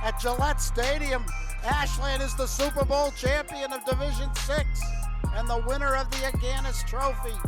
at Gillette Stadium. Ashland is the Super Bowl champion of Division VI and the winner of the Aganis Trophy.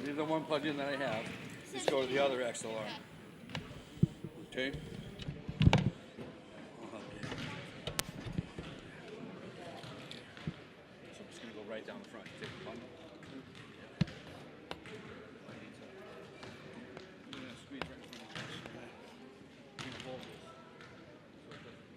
Leave the one plugged in that I have. Just go to the other XLR. Okay? So I'm just going to go right down the front. Take the bundle. I'm going to squeeze right in front of you. I'm going to hold this. So it doesn't.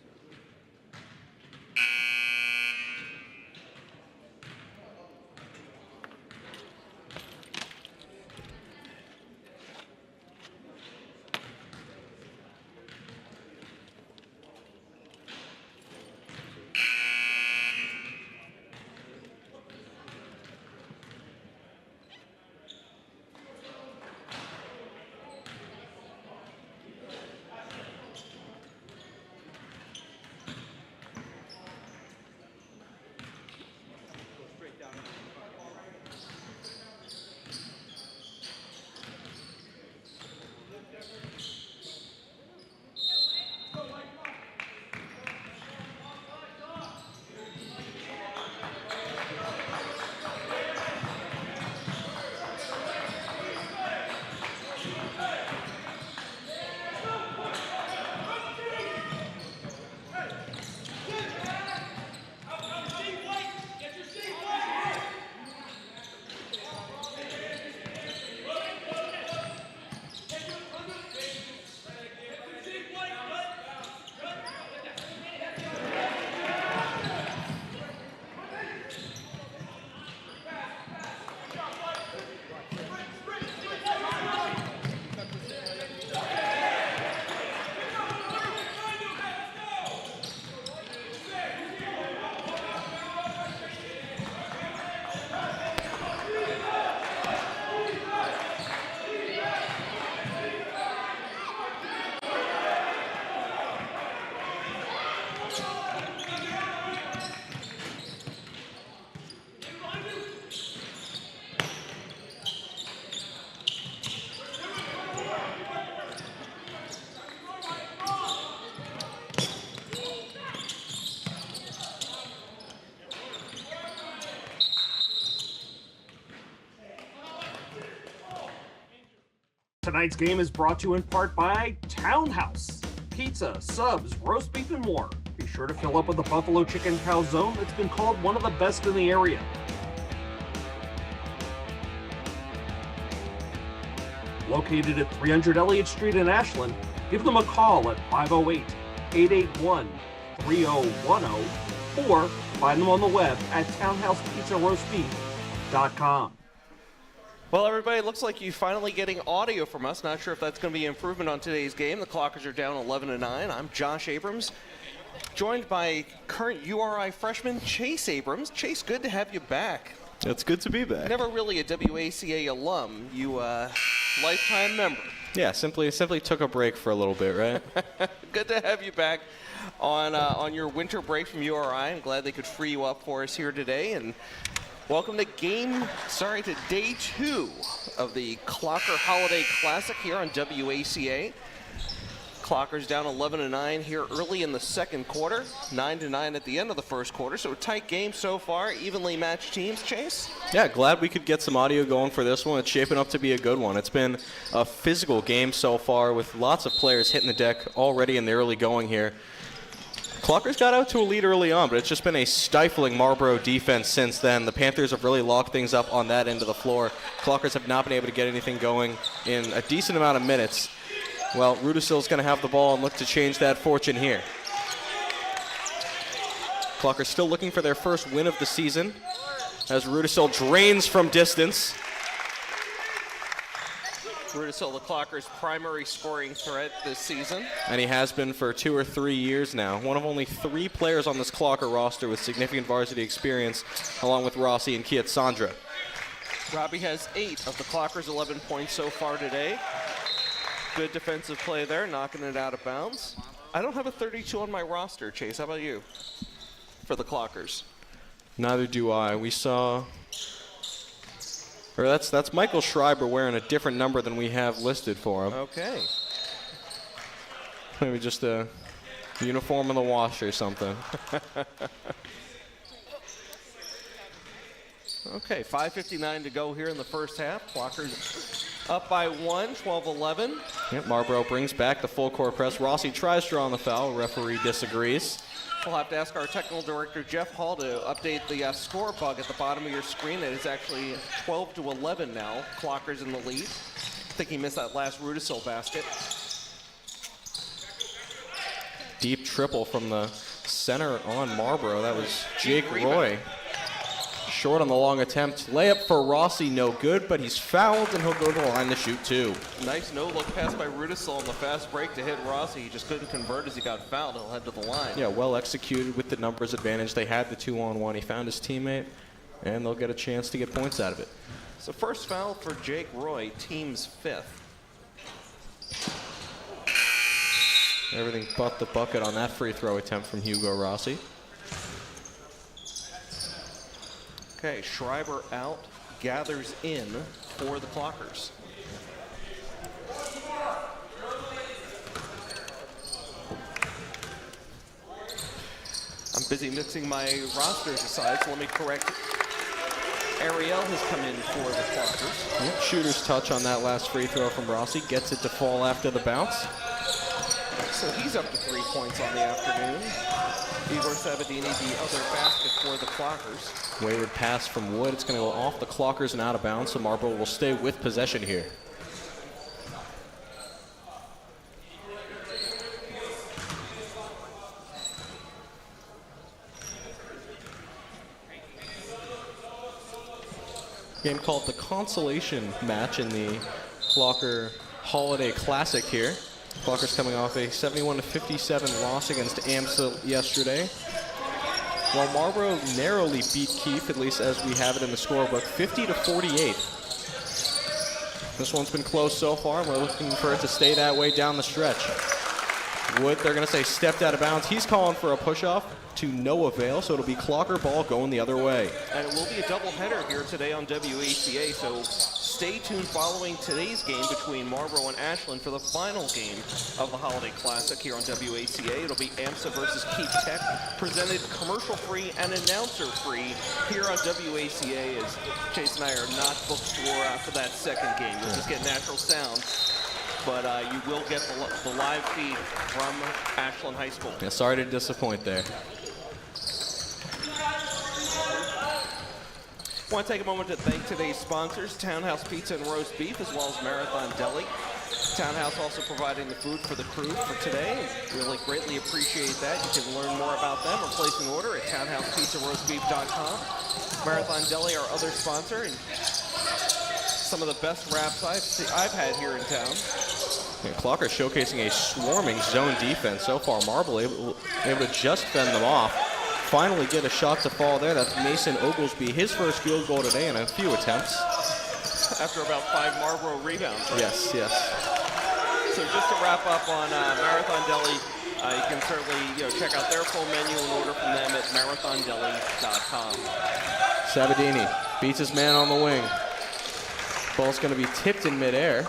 Tonight's game is brought to you in part by Townhouse. Pizza, subs, roast beef, and more. Be sure to fill up with the Buffalo Chicken Calzone that's been called one of the best in the area. Located at 300 Elliott Street in Ashland, give them a call at 508-881-3010 or find them on the web at townhousepizzaroastbeef.com. Well, everybody, it looks like you're finally getting audio from us. Not sure if that's going to be an improvement on today's game. The Clockers are down 11-9. I'm Josh Abrams, joined by current URI freshman Chase Abrams. Chase, good to have you back. It's good to be back. Never really a WACA alum. You lifetime member. Yeah, simply took a break for a little bit, right? Good to have you back on your winter break from URI. I'm glad they could free you up for us here today. And welcome to day 2 of the Clocker Holiday Classic here on WACA. Clockers down 11-9 here early in the second quarter, 9-9 at the end of the first quarter. So a tight game so far, evenly matched teams, Chase? Yeah, glad we could get some audio going for this one. It's shaping up to be a good one. It's been a physical game so far with lots of players hitting the deck already in the early going here. Clockers got out to a lead early on, but it's just been a stifling Marlborough defense since then. The Panthers have really locked things up on that end of the floor. Clockers have not been able to get anything going in a decent amount of minutes. Well, Rudisill going to have the ball and look to change that fortune here. Clockers still looking for their first win of the season as Rudisill drains from distance. Rudisill, the Clockers' primary scoring threat this season. And he has been for 2 or 3 years now. One of only 3 players on this Clocker roster with significant varsity experience, along with Rossi and Kiat Sandra. Robbie has 8 of the Clockers' 11 points so far today. Good defensive play there, knocking it out of bounds. I don't have a 32 on my roster, Chase. How about you for the Clockers? Neither do I. We saw... Or that's Michael Schreiber wearing a different number than we have listed for him. Okay. Maybe just a uniform in the wash or something. Okay, 5:59 to go here in the first half. Clockers up by 1, 12-11. Yep, Marlborough brings back the full court press. Rossi tries to draw on the foul. Referee disagrees. We'll have to ask our technical director, Jeff Hall, to update the score bug at the bottom of your screen. It is actually 12-11 now. Clockers in the lead. I think he missed that last Rudisill basket. Deep triple from the center on Marlborough. That was Jake Roy. Short on the long attempt. Layup for Rossi, no good, but he's fouled, and he'll go to the line to shoot 2. Nice no-look pass by Rudisill on the fast break to hit Rossi. He just couldn't convert as he got fouled. He'll head to the line. Yeah, well executed with the numbers advantage. They had the 2-on-1. He found his teammate, and they'll get a chance to get points out of it. So first foul for Jake Roy, team's 5th. Everything but the bucket on that free throw attempt from Hugo Rossi. Okay, Schreiber out, gathers in for the Clockers. I'm busy mixing my rosters aside, so let me correct. Ariel has come in for the Clockers. Yep, shooter's touch on that last free throw from Rossi. Gets it to fall after the bounce. So he's up to 3 points on the afternoon. Igor Sabadini, the other basket for the Clockers. Wayward pass from Wood. It's going to go off the Clockers and out of bounds, so Marlborough will stay with possession here. Game called the consolation match in the Clocker Holiday Classic here. Clockers coming off a 71-57 loss against AMSA yesterday. While Marlborough narrowly beat Keefe, at least as we have it in the scorebook, 50-48. This one's been close so far, and we're looking for it to stay that way down the stretch. Wood, they're going to say stepped out of bounds. He's calling for a push-off to no avail, so it'll be Clocker ball going the other way. And it will be a doubleheader here today on WACA, so stay tuned following today's game between Marlborough and Ashland for the final game of the Holiday Classic here on WACA. It'll be AMSA versus Keefe Tech, presented commercial-free and announcer-free here on WACA, as Chase and I are not booked for that second game. You'll just get natural sound but you will get the live feed from Ashland High School. Yeah, sorry to disappoint there. I want to take a moment to thank today's sponsors, Townhouse Pizza and Roast Beef, as well as Marathon Deli. Townhouse also providing the food for the crew for today. Really greatly appreciate that. You can learn more about them or place an order at townhousepizzaroastbeef.com. Marathon Deli, our other sponsor, and some of the best wraps I've had here in town. Yeah, Clocker showcasing a swarming zone defense. So far, Marble able to just fend them off. Finally get a shot to fall there. That's Mason Oglesby, his first field goal today in a few attempts. After about 5 Marlborough rebounds, right? Yes, yes. So just to wrap up on Marathon Deli, you can certainly check out their full menu and order from them at marathondeli.com. Sabadini beats his man on the wing. Ball's going to be tipped in midair.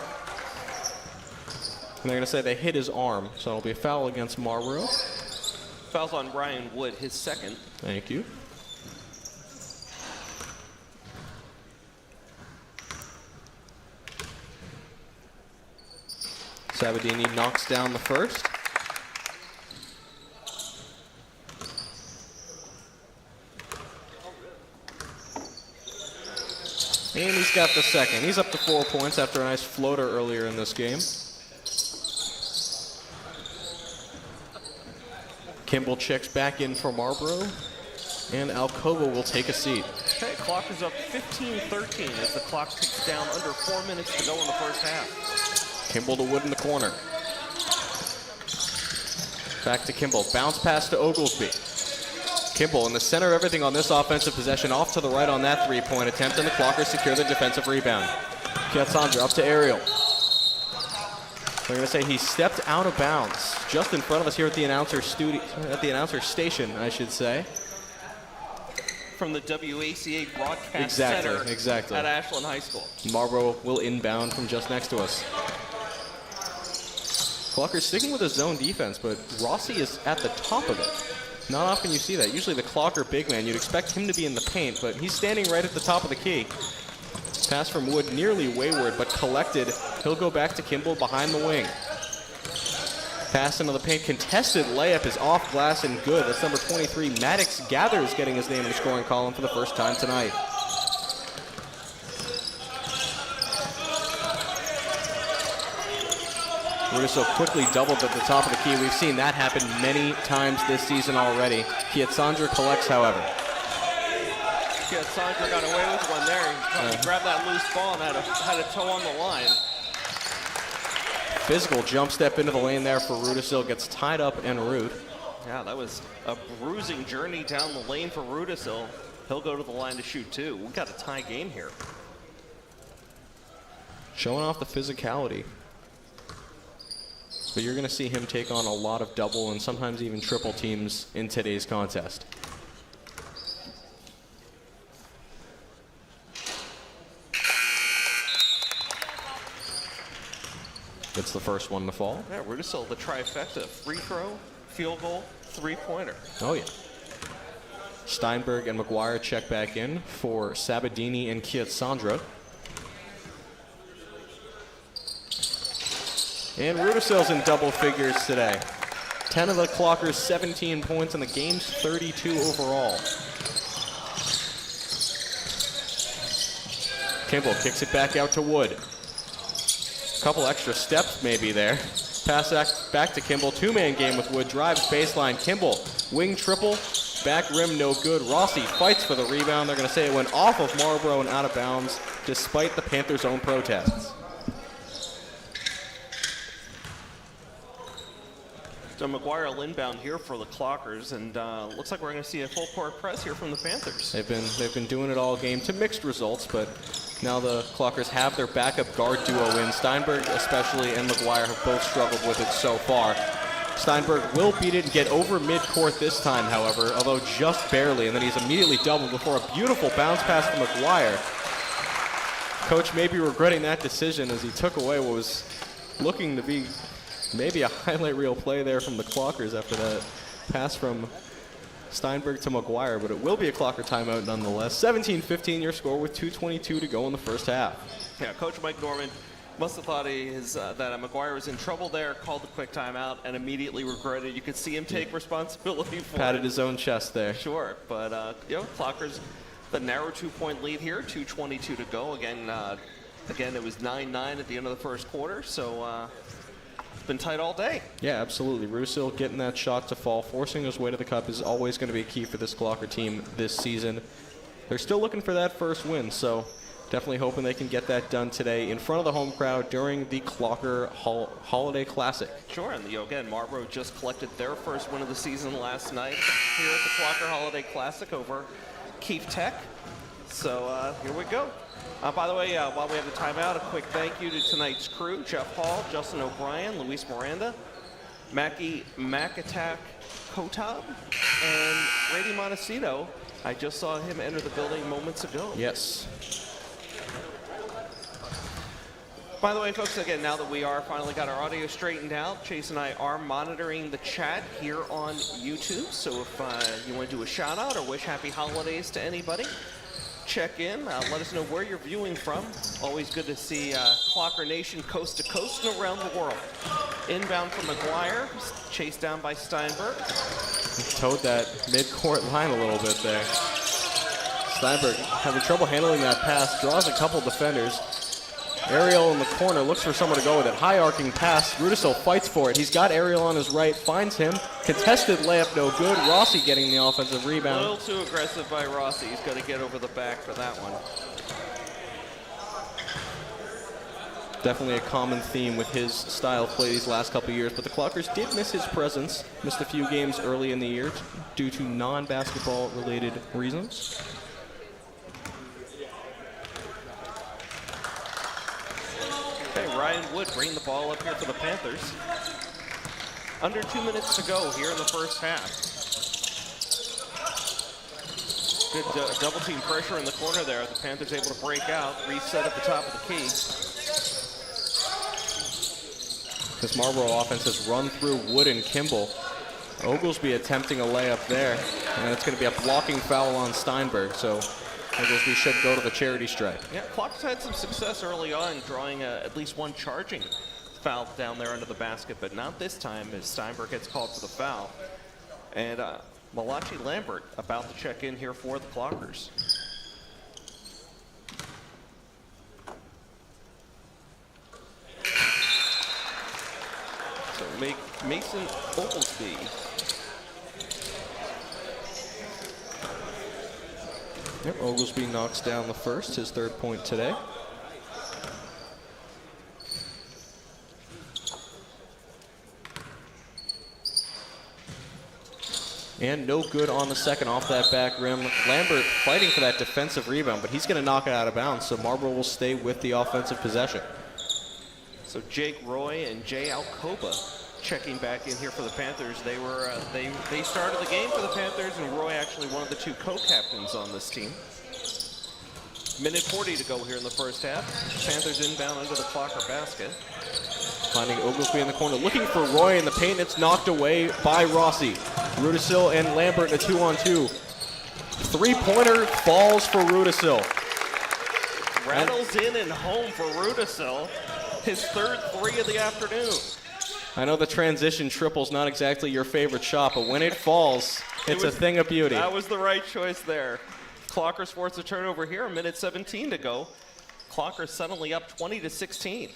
And they're going to say they hit his arm, so it'll be a foul against Marlborough. Fouls on Brian Wood, his second. Thank you. Sabadini knocks down the first. And he's got the second. He's up to 4 points after a nice floater earlier in this game. Kimball checks back in for Marlborough, and Alcoba will take a seat. Okay, clock is up 15-13 as the clock ticks down under 4 minutes to go in the first half. Kimball to Wood in the corner. Back to Kimball. Bounce pass to Oglesby. Kimball in the center of everything on this offensive possession, off to the right on that three-point attempt, and the Clockers secure the defensive rebound. Kiatsandra up to Ariel. They're going to say he stepped out of bounds just in front of us here at the announcer station, I should say. From the WACA broadcast Exactly. center at Ashland High School. Marlborough will inbound from just next to us. Clockers sticking with a zone defense, but Rossi is at the top of it. Not often you see that. Usually the Clocker big man, you'd expect him to be in the paint, but he's standing right at the top of the key. Pass from Wood nearly wayward, but collected. He'll go back to Kimball behind the wing. Pass into the paint. Contested layup is off glass and good. That's number 23. Maddox Gathers getting his name in the scoring column for the first time tonight. Russo quickly doubled at the top of the key. We've seen that happen many times this season already. Kiatsandra collects, however. Kiatsandra got away with one there. He grabbed that loose ball and had a toe on the line. Physical jump step into the lane there for Rudisil. Gets tied up en route. Yeah, that was a bruising journey down the lane for Rudisil. He'll go to the line to shoot two. We got a tie game here. Showing off the physicality. But you're going to see him take on a lot of double and sometimes even triple teams in today's contest. Gets the first one to fall. Yeah, Rudisil, the trifecta. Free throw, field goal, three-pointer. Oh, yeah. Steinberg and McGuire check back in for Sabadini and Kiatsandra. And Rudisil's in double figures today. 10 of the Clockers, 17 points, and the game's 32 overall. Kimball kicks it back out to Wood. Couple extra steps maybe there. Pass back to Kimball. Two-man game with Wood. Drives baseline. Kimball, wing triple. Back rim, no good. Rossi fights for the rebound. They're going to say it went off of Marlborough and out of bounds, despite the Panthers' own protests. So McGuire will inbound here for the Clockers, and looks like we're going to see a full court press here from the Panthers. They've been doing it all game to mixed results, but now the Clockers have their backup guard duo in. Steinberg especially and McGuire have both struggled with it so far. Steinberg will beat it and get over midcourt this time, however, although just barely, and then he's immediately doubled before a beautiful bounce pass from McGuire. Coach may be regretting that decision as he took away what was looking to be maybe a highlight reel play there from the Clockers after that pass from Steinberg to McGuire, but it will be a Clocker timeout nonetheless. 17-15 your score with 2:22 to go in the first half. Yeah, Coach Mike Norman Must have thought that McGuire was in trouble there, called the quick timeout, and immediately regretted. You could see him take responsibility for Patted it. his own chest there. Sure, but Clockers, the narrow 2-point lead here, 2:22 to go. Again, it was 9-9 at the end of the first quarter, so it's been tight all day. Yeah, absolutely. Rusil getting that shot to fall, forcing his way to the cup is always going to be a key for this Clocker team this season. They're still looking for that first win, so definitely hoping they can get that done today in front of the home crowd during the Clocker Holiday Classic. Sure, and again, Marlborough just collected their first win of the season last night here at the Clocker Holiday Classic over Keefe Tech. So here we go. By the way, while we have the timeout, a quick thank you to tonight's crew: Jeff Hall, Justin O'Brien, Luis Miranda, Mackie Macatak Kotab, and Brady Montecito. I just saw him enter the building moments ago. Yes. By the way, folks, again, now that we are finally got our audio straightened out, Chase and I are monitoring the chat here on YouTube. So if you want to do a shout out or wish happy holidays to anybody, check in. Let us know where you're viewing from. Always good to see Clocker Nation coast to coast and around the world. Inbound from McGuire, chased down by Steinberg. Towed that mid-court line a little bit there. Steinberg having trouble handling that pass, draws a couple defenders. Ariel in the corner looks for someone to go with it. High arcing pass. Rudisil fights for it. He's got Ariel on his right, finds him. Contested layup, no good. Rossi getting the offensive rebound. A little too aggressive by Rossi. He's got to get over the back for that one. Definitely a common theme with his style of play these last couple of years, but the Clockers did miss his presence. Missed a few games early in the year due to non-basketball related reasons. Okay, Ryan Wood bringing the ball up here for the Panthers. Under 2 minutes to go here in the first half. Good double team pressure in the corner there. The Panthers able to break out, reset at the top of the key. This Marlborough offense has run through Wood and Kimball. Oglesby attempting a layup there, and it's going to be a blocking foul on Steinberg, so Oglesby should go to the charity stripe. Yeah, Clockers had some success early on drawing at least one charging foul down there under the basket, but not this time as Steinberg gets called for the foul. And Malachi Lambert about to check in here for the Clockers. So Mason Oglesby. Yep, Oglesby knocks down the first, his third point today. And no good on the second off that back rim. Lambert fighting for that defensive rebound, but he's going to knock it out of bounds, so Marlborough will stay with the offensive possession. So Jake Roy and Jay Alcoba checking back in here for the Panthers. They were they started the game for the Panthers, and Roy actually one of the two co-captains on this team. Minute 40 to go here in the first half. Panthers inbound under the Clocker basket. Finding Oglesby in the corner, looking for Roy in the paint. It's knocked away by Rossi. Rudisil and Lambert in a 2-on-2. Three-pointer falls for Rudisil. Rattles in and home for Rudisil. His third three of the afternoon. I know the transition triple's not exactly your favorite shot, but when it falls, it's a thing of beauty. That was the right choice there. Clockers force a turnover here, a minute 17 to go. Clockers suddenly up 20-16.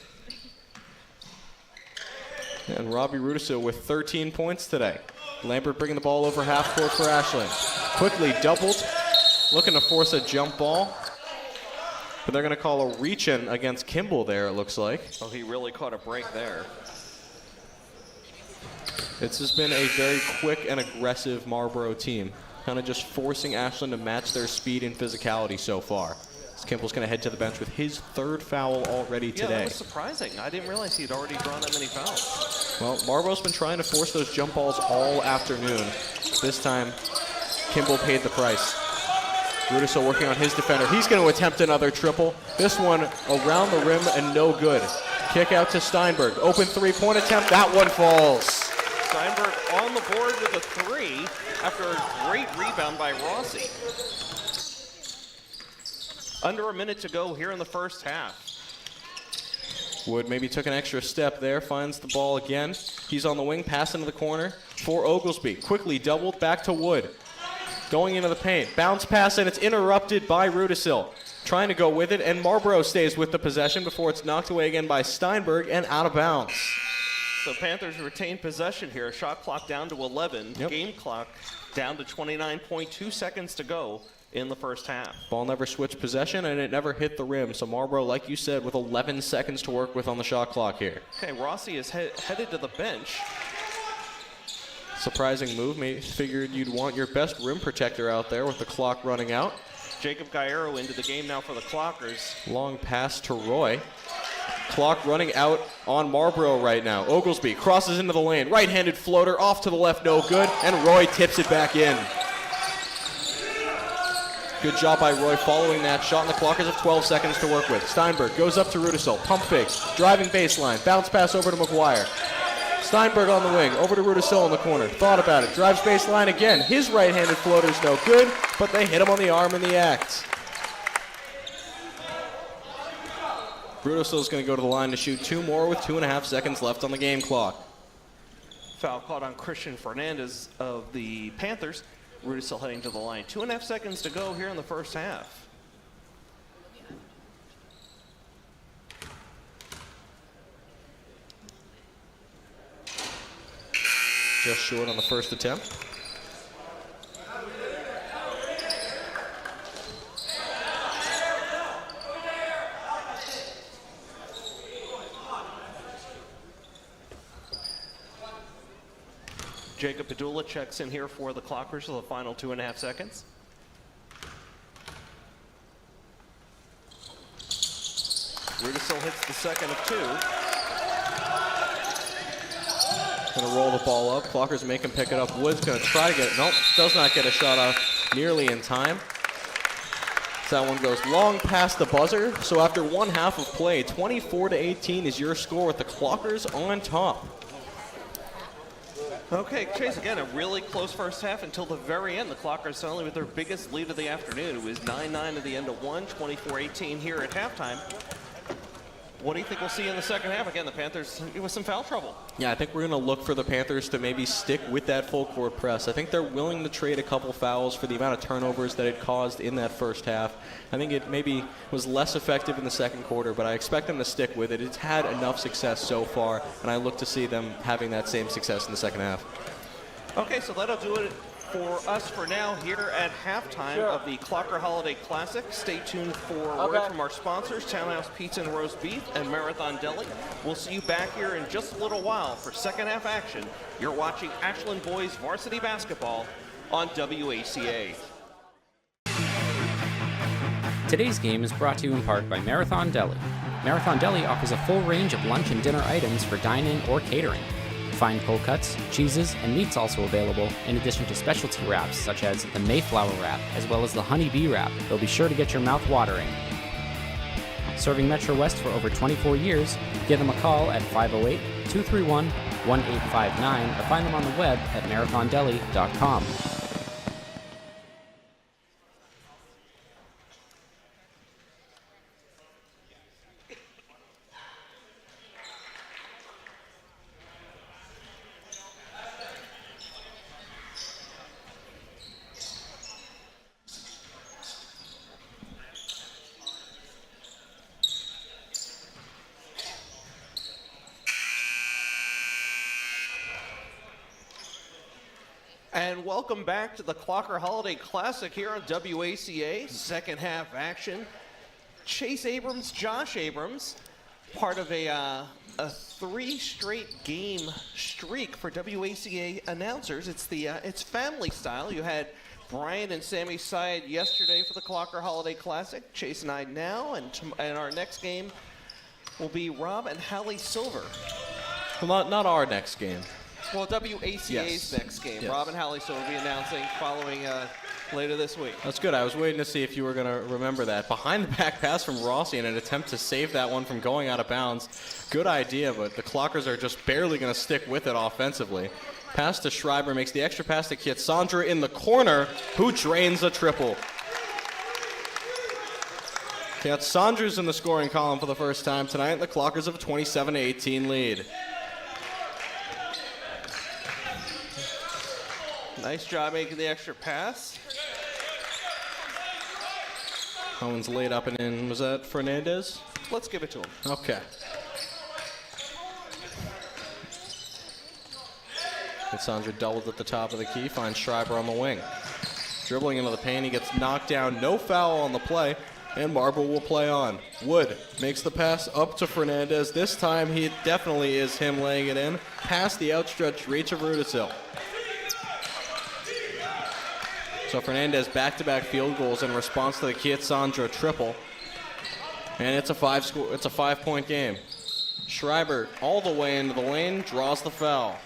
And Robbie Rudisil with 13 points today. Lambert bringing the ball over half court for Ashland. Quickly doubled, looking to force a jump ball. But they're going to call a reach-in against Kimball there, it looks like. Oh, he really caught a break there. This has been a very quick and aggressive Marlborough team, kind of just forcing Ashland to match their speed and physicality so far. As Kimball's going to head to the bench with his third foul already today. Yeah, that was surprising. I didn't realize he'd already drawn that many fouls. Well, Marlborough's been trying to force those jump balls all afternoon. This time, Kimball paid the price. Rudisil working on his defender. He's going to attempt another triple. This one around the rim and no good. Kick out to Steinberg. Open three-point attempt. That one falls. Steinberg on the board with a three after a great rebound by Rossi. Under a minute to go here in the first half. Wood maybe took an extra step there, finds the ball again. He's on the wing, pass into the corner for Oglesby. Quickly doubled back to Wood. Going into the paint, bounce pass, and it's interrupted by Rudisil. Trying to go with it, and Marlborough stays with the possession before it's knocked away again by Steinberg and out of bounds. So Panthers retain possession here. Shot clock down to 11. Yep. Game clock down to 29.2 seconds to go in the first half. Ball never switched possession, and it never hit the rim. So Marlborough, like you said, with 11 seconds to work with on the shot clock here. Okay, Rossi is headed to the bench. Surprising move. Maybe figured you'd want your best rim protector out there with the clock running out. Jacob Guerrero into the game now for the Clockers. Long pass to Roy. Clock running out on Marlborough right now. Oglesby crosses into the lane. Right-handed floater off to the left, no good. And Roy tips it back in. Good job by Roy following that shot, and the Clockers have 12 seconds to work with. Steinberg goes up to Rudisil. Pump fake. Driving baseline. Bounce pass over to McGuire. Steinberg on the wing, over to Rudisil in the corner. Thought about it, drives baseline again. His right-handed floater's no good, but they hit him on the arm in the act. Rudisil's going to go to the line to shoot 2 more with 2.5 seconds left on the game clock. Foul caught on Christian Fernandez of the Panthers. Rudisil heading to the line. 2.5 seconds to go here in the first half. Just short on the first attempt. Jacob Padula checks in here for the Clockers for the final 2.5 seconds. Rudisil hits the second of 2. Going to roll the ball up. Clockers make him pick it up. Wood's going to try to get it. Nope, does not get a shot off nearly in time. So that one goes long past the buzzer. So after 1 half of play, 24-18 is your score with the Clockers on top. Okay, Chase, again, a really close first half until the very end. The Clockers suddenly with their biggest lead of the afternoon. It was 9-9 at the end of 1, 24-18 here at halftime. What do you think we'll see in the second half? Again, the Panthers with some foul trouble. Yeah, I think we're going to look for the Panthers to maybe stick with that full court press. I think they're willing to trade a couple fouls for the amount of turnovers that it caused in that first half. I think it maybe was less effective in the second quarter, but I expect them to stick with it. It's had enough success so far, and I look to see them having that same success in the second half. Okay, so that'll do it for us for now here at halftime of the Clocker Holiday Classic. Stay tuned for word from our sponsors, Townhouse Pizza and Roast Beef and Marathon Deli. We'll see you back here in just a little while for second half action. You're watching Ashland Boys Varsity Basketball on WACA. Today's game is brought to you in part by Marathon Deli. Marathon Deli offers a full range of lunch and dinner items for dine-in or catering. Fine cold cuts, cheeses, and meats also available, in addition to specialty wraps such as the Mayflower wrap, as well as the Honey Bee wrap. They'll be sure to get your mouth watering. Serving Metro West for over 24 years, give them a call at 508-231-1859 or find them on the web at marathondeli.com. And welcome back to the Clocker Holiday Classic here on WACA. Second half action. Chase Abrams, Josh Abrams, part of a 3-straight game streak for WACA announcers. It's family style. You had Brian and Sammy Syed yesterday for the Clocker Holiday Classic. Chase and I now, and our next game will be Rob and Hallie Silver. Well, not our next game. Well, WACA's next game. Yes. Rob and Hallie Silver will be announcing following later this week. That's good. I was waiting to see if you were going to remember that. Behind the back pass from Rossi in an attempt to save that one from going out of bounds. Good idea, but the Clockers are just barely going to stick with it offensively. Pass to Schreiber, makes the extra pass to Kitsandra in the corner, who drains a triple. Sandra's in the scoring column for the first time tonight. The Clockers have a 27-18 lead. Nice job making the extra pass. Owens laid up and in. Was that Fernandez? Let's give it to him. Okay. Sandra doubled at the top of the key, finds Schreiber on the wing. Dribbling into the paint, he gets knocked down. No foul on the play, and Marlborough will play on. Wood makes the pass up to Fernandez. This time, he definitely is him laying it in. Past the outstretched reach of Rudisill. So Fernandez back-to-back field goals in response to the Kietsandra triple. And it's a 5-point game. Schreiber all the way into the lane, draws the foul.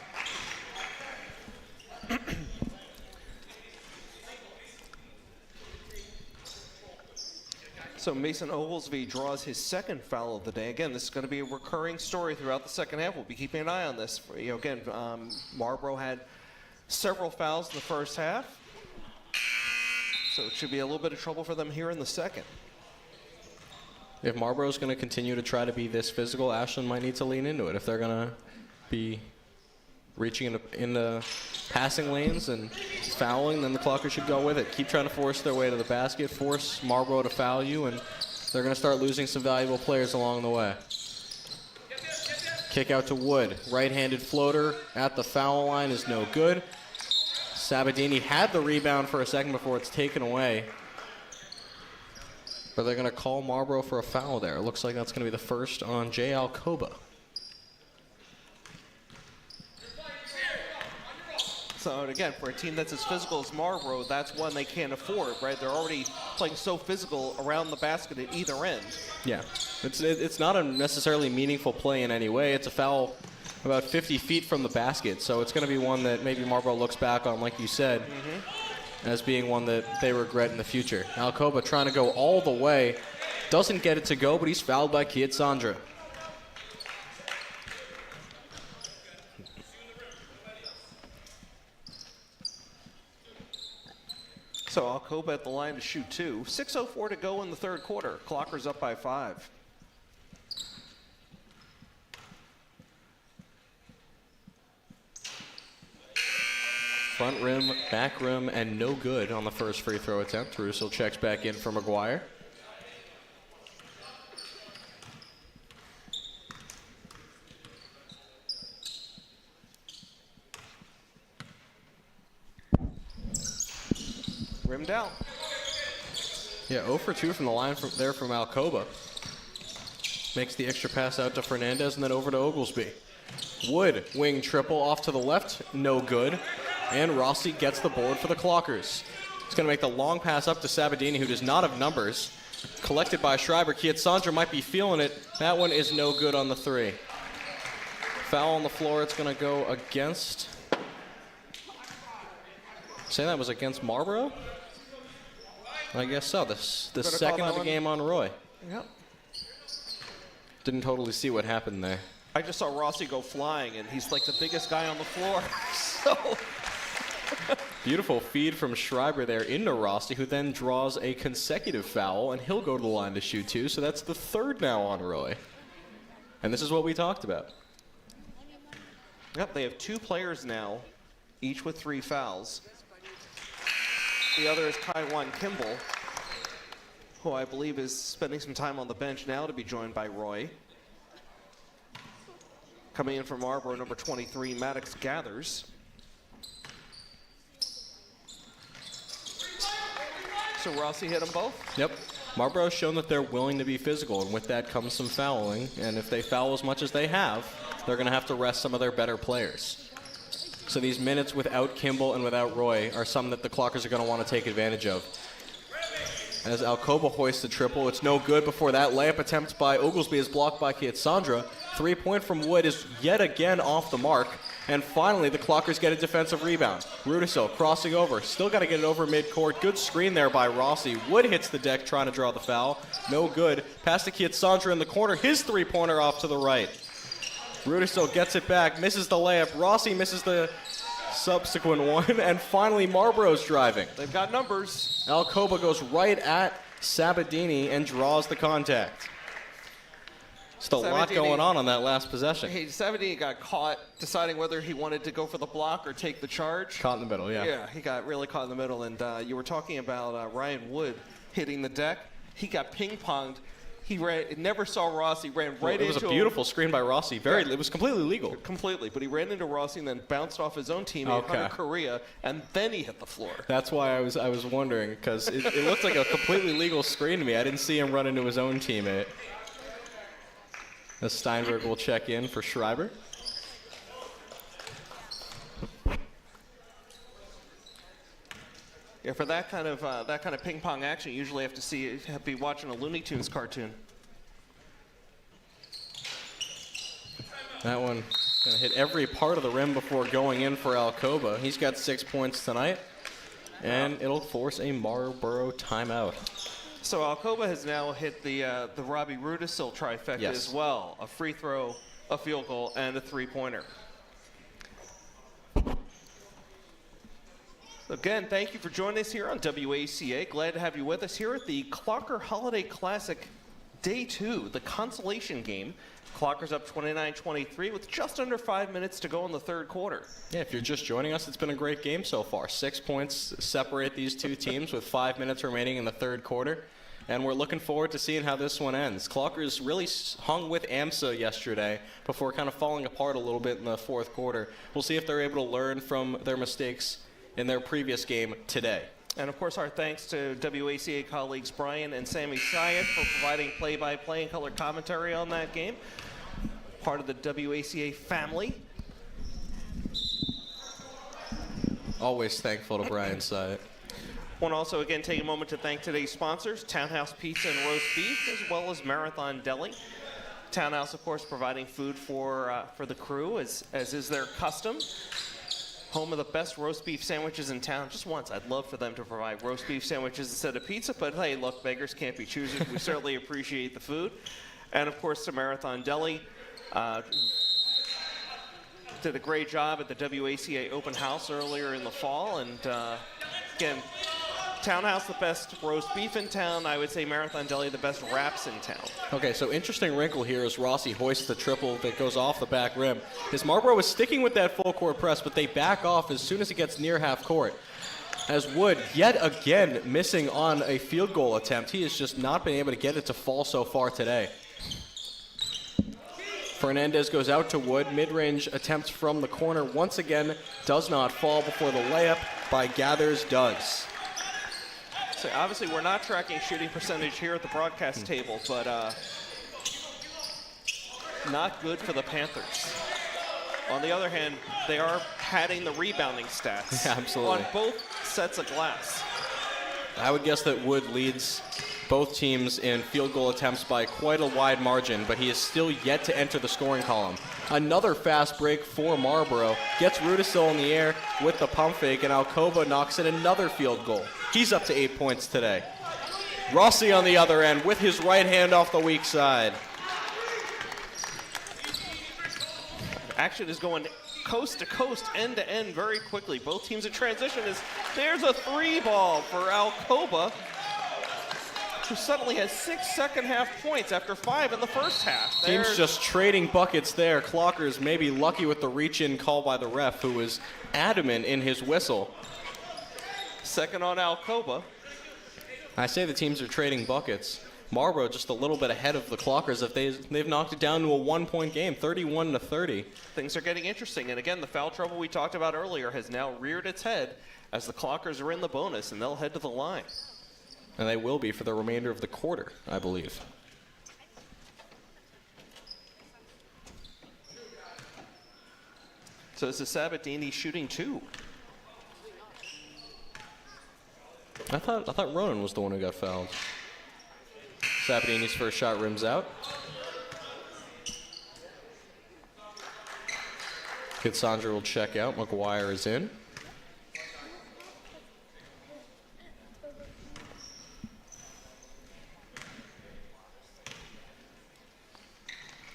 So Mason Oglesby draws his second foul of the day. Again, this is going to be a recurring story throughout the second half. We'll be keeping an eye on this. Again, Marlborough had several fouls in the first half. So it should be a little bit of trouble for them here in the second. If Marlborough's going to continue to try to be this physical, Ashland might need to lean into it. If they're going to be reaching in the passing lanes and fouling, then the Clockers should go with it. Keep trying to force their way to the basket, force Marlborough to foul you, and they're going to start losing some valuable players along the way. Kick out to Wood. Right-handed floater at the foul line is no good. Sabadini had the rebound for a second before it's taken away. But they're going to call Marlborough for a foul there. It looks like that's going to be the first on Jay Alcoba. So, and again, for a team that's as physical as Marlborough, that's one they can't afford, right? They're already playing so physical around the basket at either end. Yeah, it's not a necessarily meaningful play in any way. It's a foul about 50 feet from the basket, so it's going to be one that maybe Marlborough looks back on, like you said, as being one that they regret in the future. Alcoba trying to go all the way. Doesn't get it to go, but he's fouled by Kietsandra. So Alcoba at the line to shoot two. 6:04 to go in the third quarter. Clockers up by 5. Front rim, back rim, and no good on the first free throw attempt. Russell checks back in for McGuire. Rimmed out. Yeah, 0 for 2 from the line from Alcoba. Makes the extra pass out to Fernandez and then over to Oglesby. Wood, wing triple off to the left, no good. And Rossi gets the board for the Clockers. He's going to make the long pass up to Sabadini, who does not have numbers. Collected by Schreiber. Kietsandra might be feeling it. That one is no good on the three. Foul on the floor. It's going to go against... Say that was against Marlborough? I guess so. The second of the game on Roy. Yep. Didn't totally see what happened there. I just saw Rossi go flying, and he's like the biggest guy on the floor. So beautiful feed from Schreiber there into Rossi, who then draws a consecutive foul, and he'll go to the line to shoot two. So that's the third now on Roy. And this is what we talked about. Yep, they have 2 players now, each with 3 fouls. The other is Kaiwan Kimball, who I believe is spending some time on the bench now to be joined by Roy. Coming in from Marlborough, number 23, Maddox Gathers. So Rossi hit them both? Yep. Marlborough's shown that they're willing to be physical, and with that comes some fouling. And if they foul as much as they have, they're going to have to rest some of their better players. So these minutes without Kimball and without Roy are some that the Clockers are going to want to take advantage of. As Alcoba hoists the triple, it's no good before that layup attempt by Oglesby is blocked by Kietsandra. 3-point from Wood is yet again off the mark. And finally, the Clockers get a defensive rebound. Rudisill crossing over. Still got to get it over midcourt. Good screen there by Rossi. Wood hits the deck trying to draw the foul. No good. Pass to Kietsandra in the corner. His 3-pointer off to the right. Rudisill gets it back, misses the layup. Rossi misses the subsequent one. And finally, Marlborough's driving. They've got numbers. Alcoba goes right at Sabadini and draws the contact. Just a lot going on that last possession. Hey, Sabadini got caught deciding whether he wanted to go for the block or take the charge. Caught in the middle, yeah. Yeah, he got really caught in the middle. And you were talking about Ryan Wood hitting the deck. He got ping-ponged. He never saw Rossi, ran right into him. It was a beautiful screen by Rossi. It was completely legal. Completely, but he ran into Rossi and then bounced off his own teammate, Hunter Correa, and then he hit the floor. That's why I was wondering, because it looked like a completely legal screen to me. I didn't see him run into his own teammate. As Steinberg will check in for Schreiber. Yeah, for that kind of ping pong action, you usually have to be watching a Looney Tunes cartoon. That one gonna hit every part of the rim before going in for Alcoba. He's got 6 points tonight, and it'll force a Marlborough timeout. So Alcoba has now hit the Robbie Rudisil trifecta as well: a free throw, a field goal, and a three-pointer. Again, thank you for joining us here on WACA. Glad to have you with us here at the Clocker Holiday Classic Day 2, the consolation game. Clocker's up 29-23 with just under 5 minutes to go in the third quarter. Yeah, if you're just joining us, it's been a great game so far. 6 points separate these two teams with 5 minutes remaining in the third quarter. And we're looking forward to seeing how this one ends. Clockers really hung with AMSA yesterday before kind of falling apart a little bit in the fourth quarter. We'll see if they're able to learn from their mistakes in their previous game today. And of course, our thanks to WACA colleagues Brian and Sammy Syed for providing play-by-play and color commentary on that game. Part of the WACA family. Always thankful to Brian Syed. Want to also again take a moment to thank today's sponsors, Townhouse Pizza and Roast Beef, as well as Marathon Deli. Townhouse, of course, providing food for the crew, as is their custom. Home of the best roast beef sandwiches in town. Just once, I'd love for them to provide roast beef sandwiches instead of pizza, but hey, look, beggars can't be choosers. We certainly appreciate the food. And of course, to Marathon Deli. Did a great job at the WACA open house earlier in the fall. And again, Townhouse, the best roast beef in town. I would say Marathon Deli, the best wraps in town. Okay, so interesting wrinkle here as Rossi hoists the triple that goes off the back rim. His Marlborough is sticking with that full court press, but they back off as soon as it gets near half court. As Wood, yet again, missing on a field goal attempt. He has just not been able to get it to fall so far today. Fernandez goes out to Wood. Mid-range attempts from the corner once again does not fall before the layup by Gathers does. So obviously we're not tracking shooting percentage here at the broadcast table, but not good for the Panthers. On the other hand, they are padding the rebounding stats. Yeah, absolutely. On both sets of glass. I would guess that Wood leads both teams in field goal attempts by quite a wide margin, but he is still yet to enter the scoring column. Another fast break for Marlborough. Gets Rudisil in the air with the pump fake, and Alcoba knocks in another field goal. He's up to 8 points today. Rossi on the other end with his right hand off the weak side. Action is going coast to coast, end to end very quickly. Both teams in transition. There's a three ball for Alcoba, who suddenly has 6 second-half points after 5 in the first half. Teams just trading buckets there. Clockers maybe lucky with the reach-in call by the ref, who was adamant in his whistle. Second on Alcoba. I say the teams are trading buckets. Marlborough just a little bit ahead of the Clockers. If they've knocked it down to a one-point game, 31-30. Things are getting interesting. And again, the foul trouble we talked about earlier has now reared its head as the Clockers are in the bonus, and they'll head to the line. And they will be for the remainder of the quarter, I believe. So this is Sabatini shooting 2. I thought Ronan was the one who got fouled. Sabatini's first shot rims out. Sandra will check out. McGuire is in.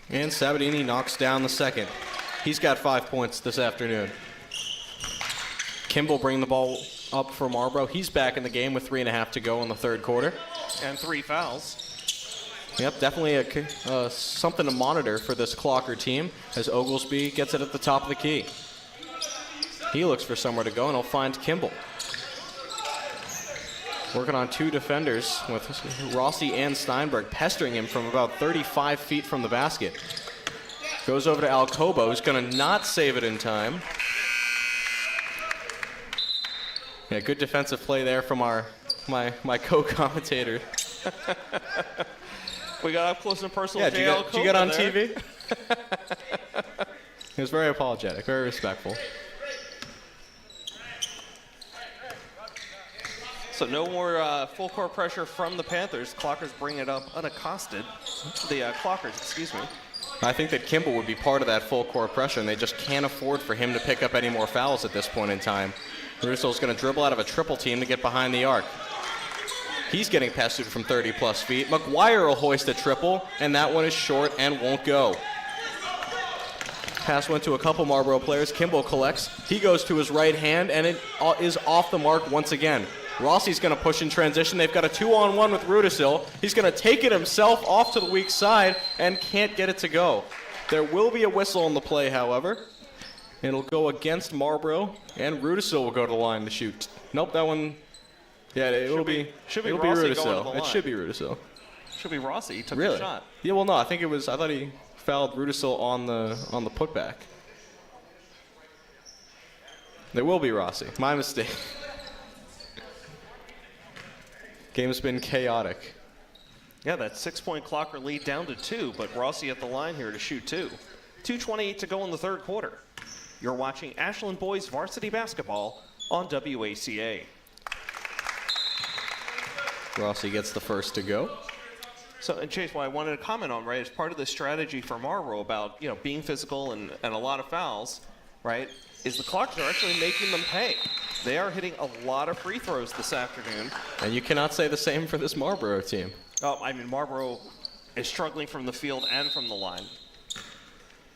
And Sabatini knocks down the second. He's got 5 points this afternoon. Kimball bringing the ball up for Marlborough. He's back in the game with 3.5 to go in the third quarter. And 3 fouls. Yep, definitely something to monitor for this Clocker team as Oglesby gets it at the top of the key. He looks for somewhere to go, and he'll find Kimball. Working on 2 defenders with Rossi and Steinberg, pestering him from about 35 feet from the basket. Goes over to Alcoba, who's going to not save it in time. Yeah, good defensive play there from my co-commentator. We got up close and personal. Yeah, did you get on TV? He was very apologetic, very respectful. So no more full court pressure from the Panthers. Clockers bring it up unaccosted. The Clockers, excuse me. I think that Kimball would be part of that full court pressure, and they just can't afford for him to pick up any more fouls at this point in time. Russo's going to dribble out of a triple team to get behind the arc. He's getting pestered from 30-plus feet. McGuire will hoist a triple, and that one is short and won't go. Pass went to a couple Marlborough players. Kimball collects. He goes to his right hand, and it is off the mark once again. Rossi's going to push in transition. They've got a 2-on-1 with Rudisil. He's going to take it himself off to the weak side and can't get it to go. There will be a whistle on the play, however. It'll go against Marlborough, and Rudisil will go to the line to shoot. Nope, that one... Yeah, it'll be Rudisil. It should be Rudisil. Should be Rossi. He took Really? the shot. Yeah, well, no, I think it was. I thought he fouled Rudisil on the putback. There will be Rossi. My mistake. Game's been chaotic. Yeah, that 6-point Clocker lead down to 2, but Rossi at the line here to shoot 2. 2:28 to go in the third quarter. You're watching Ashland Boys Varsity Basketball on WACA. Rossi gets the first to go. So, and Chase, what I wanted to comment on, right, as part of the strategy for Marlborough about, being physical and a lot of fouls, right, is the Clockers are actually making them pay. They are hitting a lot of free throws this afternoon. And you cannot say the same for this Marlborough team. Oh, I mean, Marlborough is struggling from the field and from the line.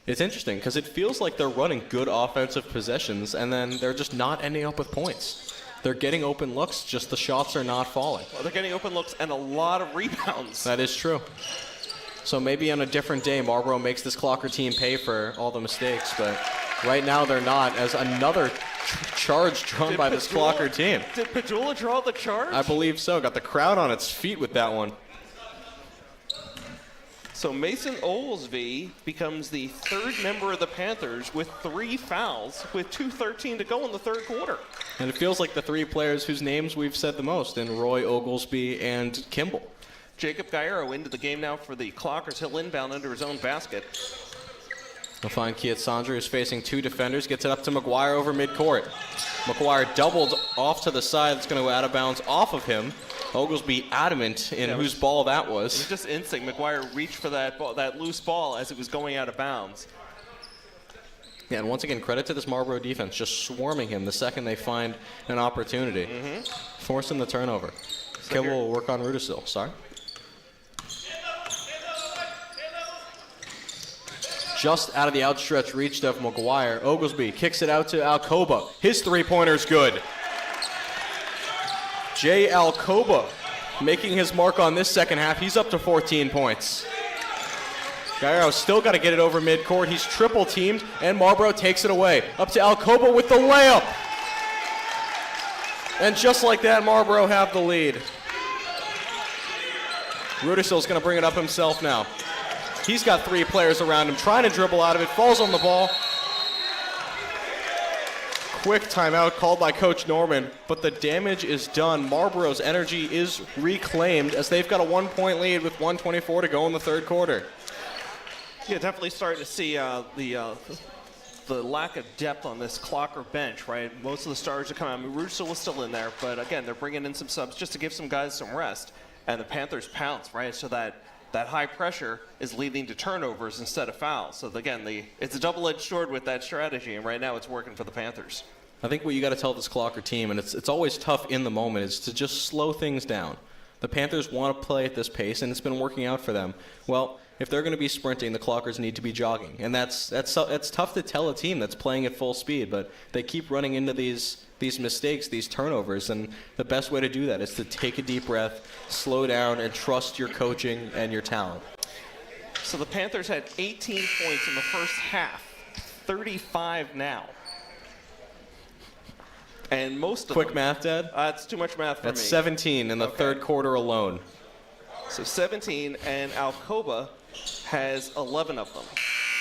It's interesting because it feels like they're running good offensive possessions and then they're just not ending up with points. They're getting open looks, just the shots are not falling. Well, they're getting open looks and a lot of rebounds. That is true. So maybe on a different day, Marlborough makes this Clocker team pay for all the mistakes, but right now they're not, as another charge drawn by this Clocker team. Did Padula draw the charge? I believe so. Got the crowd on its feet with that one. So Mason Oglesby becomes the third member of the Panthers with 3 fouls with 2:13 to go in the third quarter. And it feels like the 3 players whose names we've said the most, in Roy, Oglesby, and Kimball. Jacob Gairo into the game now for the Clockers. He'll inbound under his own basket. We'll find Kiat Sandra, who's facing 2 defenders, gets it up to McGuire over midcourt. McGuire doubled off to the side. It's going to go out of bounds off of him. Oglesby adamant in whose ball that was. It was just instinct. McGuire reached for that ball, that loose ball as it was going out of bounds. Yeah, and once again, credit to this Marlborough defense, just swarming him the second they find an opportunity. Forcing the turnover. So Kimball will work on Rudisil. Sorry. Just out of the outstretched reach of McGuire. Oglesby kicks it out to Alcoba. His three-pointer's good. Jay Alcoba making his mark on this second half. He's up to 14 points. Gairo's still got to get it over midcourt. He's triple teamed, and Marlborough takes it away. Up to Alcoba with the layup. And just like that, Marlborough have the lead. Rudisil's going to bring it up himself now. He's got 3 players around him trying to dribble out of it. Falls on the ball. Quick timeout called by Coach Norman, but the damage is done. Marlborough's energy is reclaimed as they've got a 1-point lead with 1:24 to go in the third quarter. Yeah, definitely starting to see the lack of depth on this Clocker bench, right? Most of the stars are coming. I mean, Russo was still in there, but again, they're bringing in some subs just to give some guys some rest. And the Panthers pounce, right? So that high pressure is leading to turnovers instead of fouls. So again, it's a double-edged sword with that strategy, and right now it's working for the Panthers. I think what you got to tell this Clocker team, and it's always tough in the moment, is to just slow things down. The Panthers want to play at this pace, and it's been working out for them. Well, if they're going to be sprinting, the Clockers need to be jogging, and that's tough to tell a team that's playing at full speed. But they keep running into these these mistakes, these turnovers, and the best way to do that is to take a deep breath, slow down, and trust your coaching and your talent. So the Panthers had 18 points in the first half, 35 now. And most of Quick them, math, Dad? That's too much math for That's me. 17 in the third quarter alone. So 17, and Alcoba has 11 of them,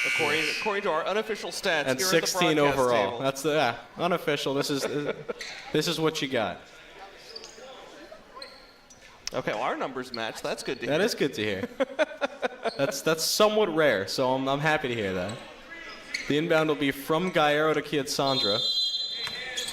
according to our unofficial stats. And here 16 at the broadcast overall. table. That's the unofficial. This is what you got. Okay, well, our numbers match. That's good to hear. That is good to hear. That's somewhat rare, so I'm happy to hear that. The inbound will be from Gaillero to Kiedsandra.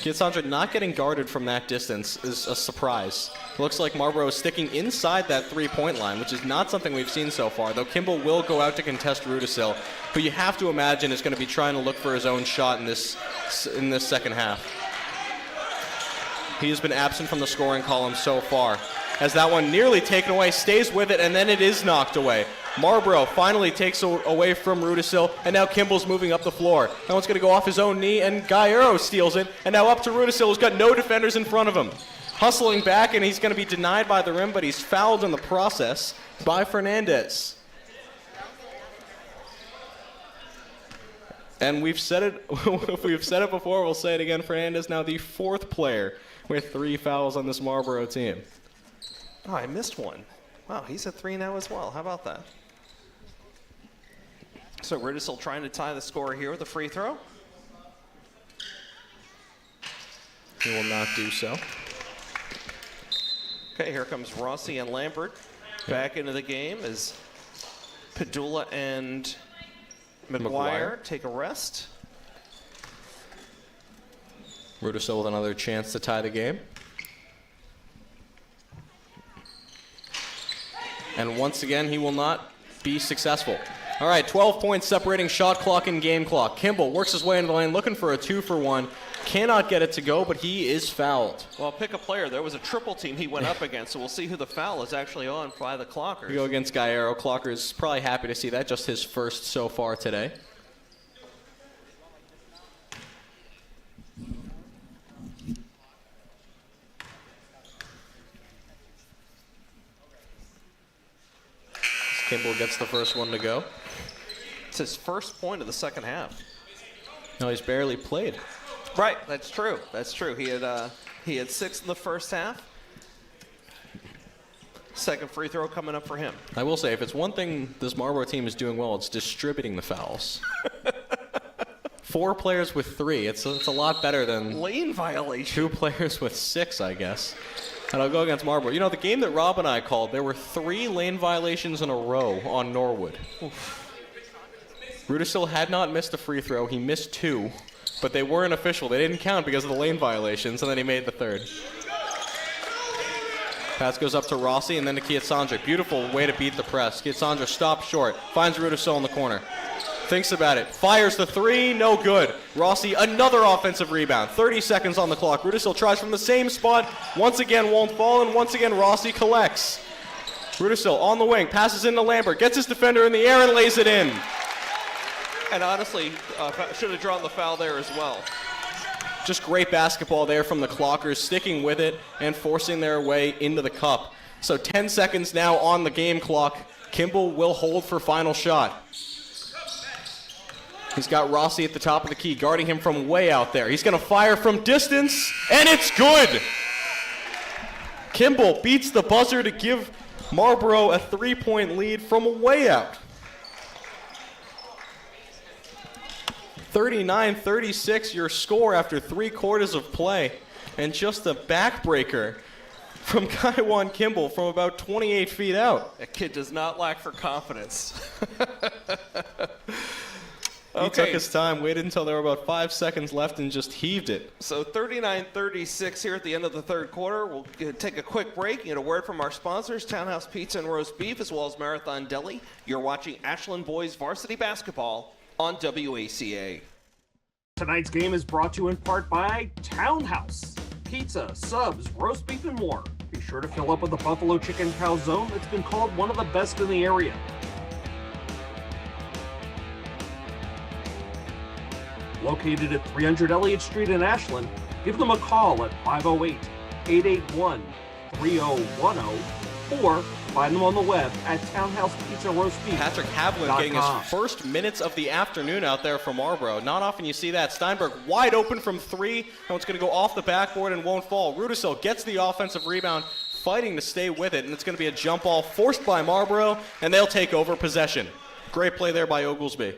Kiedsandra not getting guarded from that distance is a surprise. It looks like Marlborough is sticking inside that three-point line, which is not something we've seen so far, though Kimball will go out to contest Rudisil, who you have to imagine is going to be trying to look for his own shot in this second half. He has been absent from the scoring column so far. As that one nearly taken away, stays with it, and then it is knocked away. Marlborough finally takes away from Rudisil, and now Kimball's moving up the floor. That one's going to go off his own knee, and Gaillero steals it, and now up to Rudisil, who's got no defenders in front of him. Hustling back, and he's going to be denied by the rim, but he's fouled in the process by Fernandez. And we've said it before, we'll say it again. Fernandez now the fourth player with 3 fouls on this Marlborough team. Oh, I missed one. Wow, he's at 3 now as well. How about that? So Rudisil trying to tie the score here with a free throw. He will not do so. Okay, here comes Rossi and Lambert back into the game as Padula and McGuire take a rest. Rudisil with another chance to tie the game. And once again, he will not be successful. All right, 12 points separating shot clock and game clock. Kimball works his way into the lane, looking for a 2-for-1. Cannot get it to go, but he is fouled. Well, pick a player. There was a triple team he went up against, so we'll see who the foul is actually on by the Clockers. We go against Gaillero. Clocker's probably happy to see that, just his first so far today. Kimball gets the first one to go. It's his first point of the second half. No, he's barely played. Right, that's true. That's true. He had 6 in the first half. Second free throw coming up for him. I will say, if it's one thing this Marlborough team is doing well, it's distributing the fouls. 4 players with 3. It's a lot better than lane violation. 2 players with 6, I guess. And I'll go against Marlborough. You know, the game that Rob and I called, there were 3 lane violations in a row on Norwood. Rudisil had not missed a free throw. He missed 2, but they weren't official. They didn't count because of the lane violations, and then he made the 3rd. Pass goes up to Rossi and then to Kiedsandra. Beautiful way to beat the press. Kiedsandra stops short, finds Rudisil in the corner. Thinks about it, fires the 3, no good. Rossi, another offensive rebound. 30 seconds on the clock. Rudisil tries from the same spot. Once again, won't fall, and once again, Rossi collects. Rudisil on the wing, passes into Lambert, gets his defender in the air and lays it in. And honestly, should have drawn the foul there as well. Just great basketball there from the Clockers, sticking with it and forcing their way into the cup. So 10 seconds now on the game clock. Kimball will hold for final shot. He's got Rossi at the top of the key, guarding him from way out there. He's going to fire from distance, and it's good! Kimball beats the buzzer to give Marlborough a 3-point lead from way out. 39-36, your score after 3 quarters of play. And just a backbreaker from Kaiwan Kimball from about 28 feet out. That kid does not lack for confidence. He took his time, waited until there were about 5 seconds left, and just heaved it. So 39-36 here at the end of the third quarter. We'll take a quick break and get a word from our sponsors, Townhouse Pizza and Roast Beef, as well as Marathon Deli. You're watching Ashland Boys Varsity Basketball on WACA. Tonight's game is brought to you in part by Townhouse. Pizza, subs, roast beef, and more. Be sure to fill up with the Buffalo Chicken Calzone that's been called one of the best in the area. Located at 300 Elliott Street in Ashland, Give them a call at 508-881-3010 or find them on the web at Townhouse Pizza Roast Beef. Patrick Havlin getting his first minutes of the afternoon out there for Marlborough. Not often you see that. Steinberg wide open from 3. Now it's going to go off the backboard and won't fall. Rudisill gets the offensive rebound, fighting to stay with it, and it's going to be a jump ball forced by Marlborough, and they'll take over possession. Great play there by Oglesby.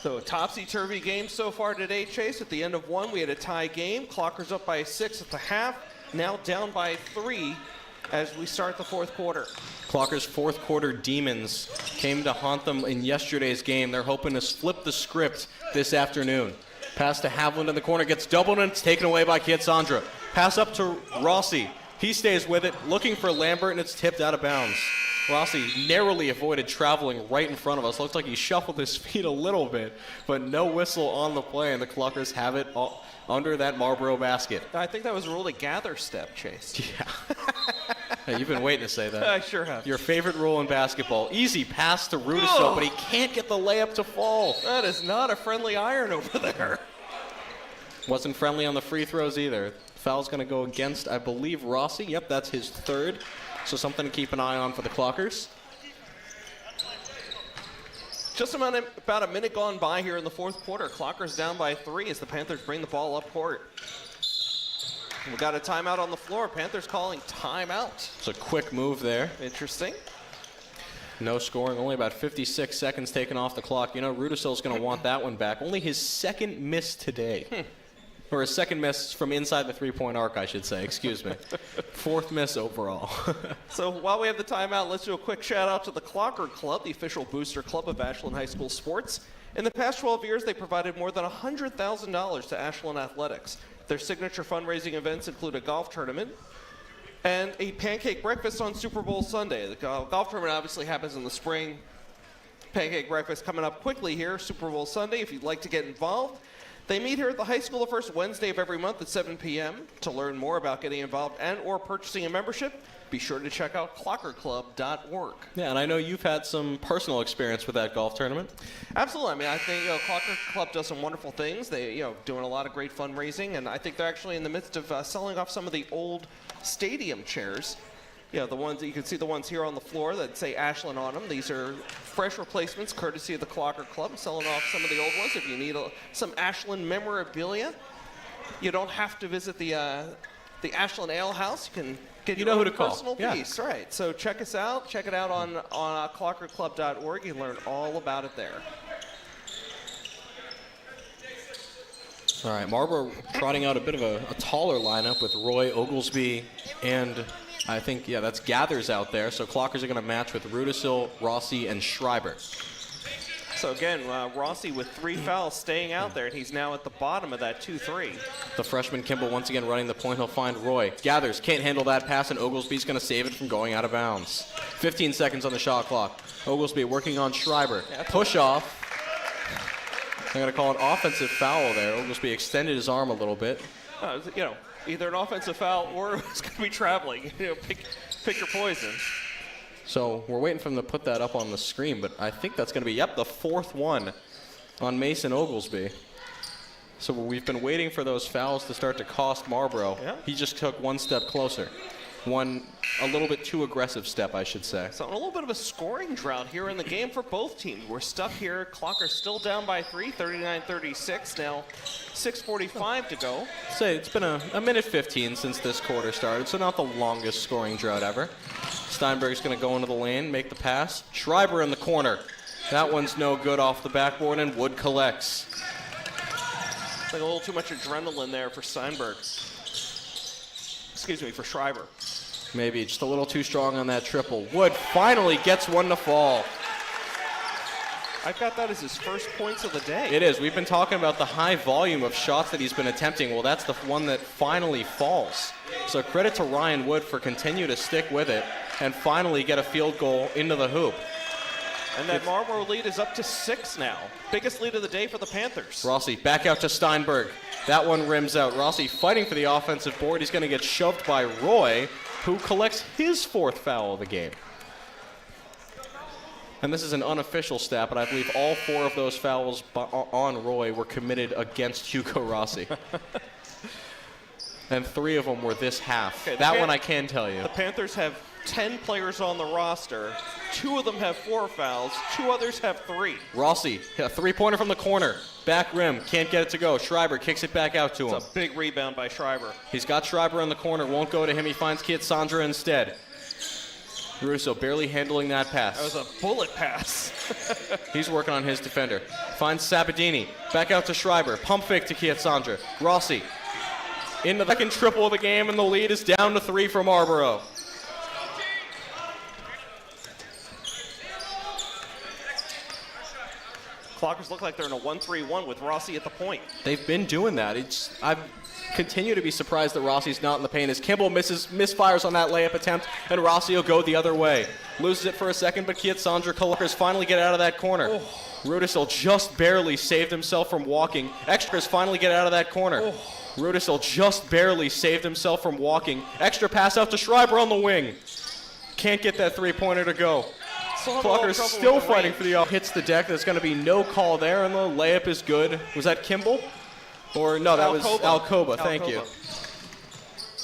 So a topsy-turvy game so far today, Chase. At the end of 1, we had a tie game. Clockers up by 6 at the half, now down by 3 as we start the 4th quarter. Clockers' 4th quarter demons came to haunt them in yesterday's game. They're hoping to flip the script this afternoon. Pass to Havlin in the corner, gets doubled, and it's taken away by Kitsandra. Pass up to Rossi. He stays with it, looking for Lambert, and it's tipped out of bounds. Rossi narrowly avoided traveling right in front of us. Looks like he shuffled his feet a little bit, but no whistle on the play, and the Clockers have it under that Marlborough basket. I think that was ruled a gather step, Chase. Yeah. Hey, you've been waiting to say that. I sure have. Your favorite rule in basketball. Easy pass to Rudisill, but he can't get the layup to fall. That is not a friendly iron over there. Wasn't friendly on the free throws either. Foul's going to go against, I believe, Rossi. Yep, that's his 3rd. So something to keep an eye on for the Clockers. Just about a minute gone by here in the 4th quarter. Clockers down by 3 as the Panthers bring the ball up court. We got a timeout on the floor. Panthers calling timeout. It's a quick move there. Interesting. No scoring, only about 56 seconds taken off the clock. You know, Rudisill's going to want that one back. Only his 2nd miss today. Or his 2nd miss from inside the 3-point arc, I should say. Excuse me. 4th miss overall. So while we have the timeout, let's do a quick shout out to the Clocker Club, the official booster club of Ashland High School sports. In the past 12 years, they provided more than $100,000 to Ashland athletics. Their signature fundraising events include a golf tournament and a pancake breakfast on Super Bowl Sunday. The golf tournament obviously happens in the spring. Pancake breakfast coming up quickly here, Super Bowl Sunday, if you'd like to get involved. They meet here at the high school the first Wednesday of every month at 7 p.m. To learn more about getting involved and or purchasing a membership, be sure to check out clockerclub.org. Yeah, and I know you've had some personal experience with that golf tournament. Absolutely. I mean, I think Clocker Club does some wonderful things. They, doing a lot of great fundraising, and I think they're actually in the midst of selling off some of the old stadium chairs. The ones that you can see, the ones here on the floor that say Ashland on them. These are fresh replacements, courtesy of the Clocker Club, selling off some of the old ones. If you need some Ashland memorabilia, you don't have to visit the Ashland Ale House. You can get your own personal piece. Right. So check us out. Check it out on clockerclub.org. You can learn all about it there. All right, Marlborough trotting out a bit of a taller lineup with Roy, Oglesby, and I think, that's Gathers out there. So Clockers are going to match with Rudisill, Rossi, and Schreiber. So again, Rossi with 3 fouls staying out there, and he's now at the bottom of that 2-3. The freshman Kimball once again running the point. He'll find Roy. Gathers can't handle that pass, and Oglesby's going to save it from going out of bounds. 15 seconds on the shot clock. Oglesby working on Schreiber. Push off. They're going to call an offensive foul there. Oglesby extended his arm a little bit. Either an offensive foul or it's going to be traveling. Pick your poison. So we're waiting for them to put that up on the screen, but I think that's going to be, the 4th one on Mason Oglesby. So we've been waiting for those fouls to start to cost Marlborough. Yeah. He just took one step closer. A little bit too aggressive step, I should say. So a little bit of a scoring drought here in the game for both teams. We're stuck here. Clocker still down by 3, 39-36. Now 6:45 to go. Say it's been a minute 15 since this quarter started, so not the longest scoring drought ever. Steinberg's going to go into the lane, make the pass. Schreiber in the corner. That one's no good off the backboard, and Wood collects. It's like a little too much adrenaline there for Steinberg. Excuse me, for Schreiber. Maybe just a little too strong on that triple. Wood finally gets one to fall. I've got that as his first points of the day. It is. We've been talking about the high volume of shots that he's been attempting. Well, that's the one that finally falls. So credit to Ryan Wood for continuing to stick with it and finally get a field goal into the hoop. And that Marlborough lead is up to 6 now. Biggest lead of the day for the Panthers. Rossi back out to Steinberg. That one rims out. Rossi fighting for the offensive board. He's going to get shoved by Roy, who collects his 4th foul of the game. And this is an unofficial stat, but I believe all 4 of those fouls on Roy were committed against Hugo Rossi. And 3 of them were this half. Okay, that one I can tell you. The Panthers have 10 players on the roster. 2 of them have 4 fouls. 2 others have 3. Rossi, a 3-pointer from the corner. Back rim, can't get it to go. Schreiber kicks it back out to him. It's a big rebound by Schreiber. He's got Schreiber in the corner, won't go to him. He finds Sandra instead. Russo barely handling that pass. That was a bullet pass. He's working on his defender. Finds Sabatini. Back out to Schreiber. Pump fake to Sandra. Rossi. In the second triple of the game, and the lead is down to 3 for Marlborough. Clockers look like they're in a 1-3-1 with Rossi at the point. They've been doing that. I continue to be surprised that Rossi's not in the paint as Kimball misfires on that layup attempt, and Rossi will go the other way. Loses it for a second, but Sandra Clockers finally get out of that corner. Oh. Rudisill just barely saved himself from walking. Extras finally get out of that corner. Oh. Rudisill just barely saved himself from walking. Extra pass out to Schreiber on the wing. Can't get that 3-pointer to go. Clocker's still fighting for the hits the deck. There's going to be no call there, and the layup is good. Was that Kimball? Or no, that was Alcoba. Thank you.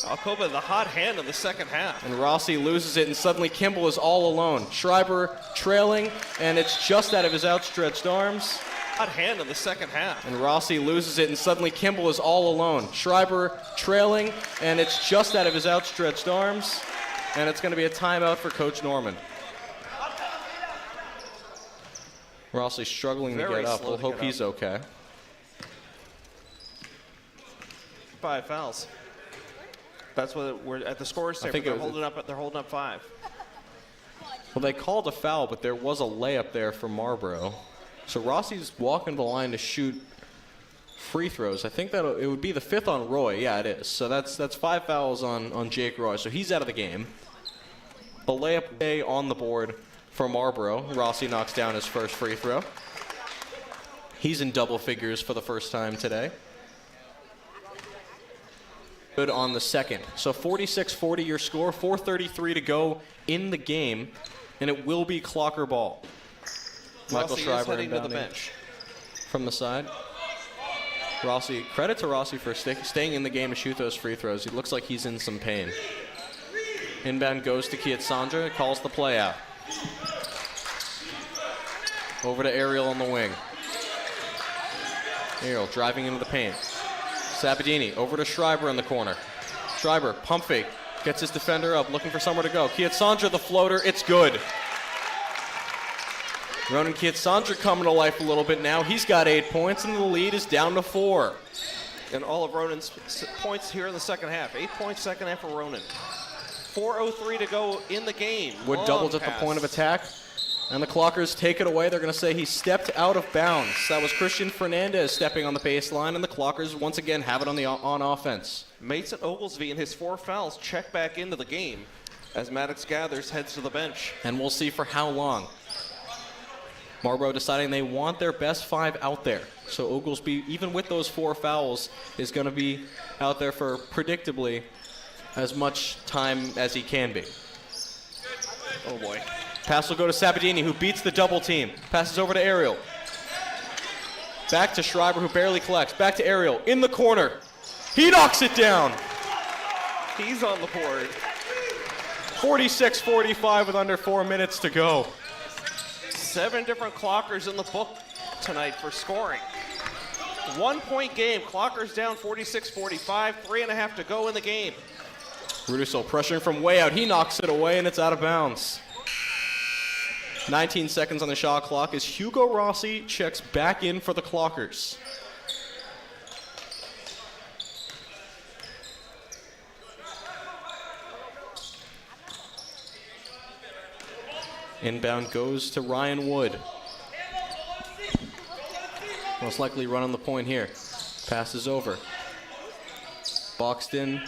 Alcoba, the hot hand in the second half. And Rossi loses it, and suddenly Kimball is all alone. Schreiber trailing, and it's just out of his outstretched arms. Hot hand in the second half. And Rossi loses it, and suddenly Kimball is all alone. Schreiber trailing, and it's just out of his outstretched arms. And it's going to be a timeout for Coach Norman. Rossi struggling to get up. We'll hope he's okay. 5 fouls. That's what we're at the scores table. They're holding up 5. Well, they called a foul, but there was a layup there for Marlborough. So Rossi's walking the line to shoot free throws. I think that it would be the 5th on Roy. Yeah, it is. So that's 5 fouls on Jake Roy. So he's out of the game. A layup on the board for Marlborough. Rossi knocks down his first free throw. He's in double figures for the first time today. Good on the second. So 46-40 your score, 4:33 to go in the game, and it will be Clocker ball. Michael Schreiber heading to the bench. From the side. Rossi, credit to Rossi for staying in the game to shoot those free throws. He looks like he's in some pain. Inbound goes to Sandra, calls the play out. Over to Ariel on the wing. Ariel driving into the paint. Sabatini over to Schreiber in the corner. Schreiber, pump fake, gets his defender up, looking for somewhere to go. Sandra, the floater, it's good. Ronan Sandra coming to life a little bit now. He's got 8 points, and the lead is down to 4. And all of Ronan's points here in the second half. 8 points second half for Ronan. 4:03 to go in the game. Wood doubles at the point of attack, and the Clockers take it away. They're going to say he stepped out of bounds. That was Christian Fernandez stepping on the baseline, and the Clockers once again have it on offense. Mason Oglesby and his 4 fouls check back into the game as Maddox Gathers heads to the bench. And we'll see for how long. Marlborough deciding they want their best 5 out there. So Oglesby, even with those 4 fouls, is going to be out there for predictably as much time as he can be. Oh boy. Pass will go to Sabatini, who beats the double team. Passes over to Ariel. Back to Schreiber, who barely collects. Back to Ariel, in the corner. He knocks it down. He's on the board. 46-45 with under 4 minutes to go. 7 different Clockers in the book tonight for scoring. 1 point game. Clockers down 46-45. 3.5 to go in the game. Rudisill pressuring from way out. He knocks it away, and it's out of bounds. 19 seconds on the shot clock as Hugo Rossi checks back in for the Clockers. Inbound goes to Ryan Wood. Most likely running the point here. Passes over. Boxed in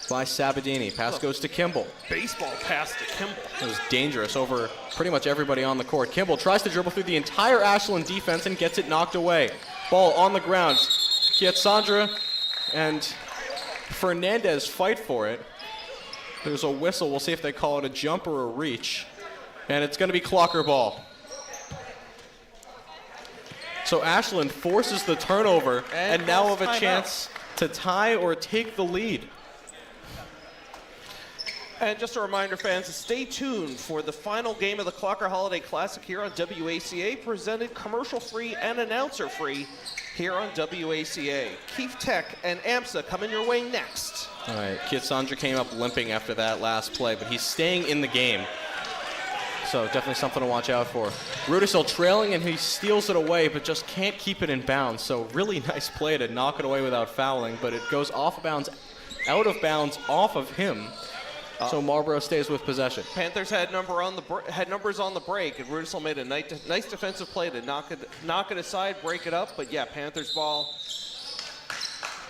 by Sabatini. Pass goes to Kimball. Baseball pass to Kimball. It was dangerous over pretty much everybody on the court. Kimball tries to dribble through the entire Ashland defense and gets it knocked away. Ball on the ground. Sandra and Fernandez fight for it. There's a whistle. We'll see if they call it a jump or a reach. And it's going to be Clocker ball. So Ashland forces the turnover and now have a timeout. chance to tie or take the lead. And just a reminder, fans, stay tuned for the final game of the Clocker Holiday Classic here on WACA, presented commercial-free and announcer-free here on WACA. Keefe Tech and AMSA coming your way next. All right, Kitsandra came up limping after that last play, but he's staying in the game. So definitely something to watch out for. Rudisill trailing, and he steals it away, but just can't keep it in bounds. So really nice play to knock it away without fouling, but it goes off bounds, out of bounds, off of him. So Marlborough stays with possession. Panthers had numbers on the break, and Rudisill made a nice defensive play to knock it aside, break it up. But yeah, Panthers ball.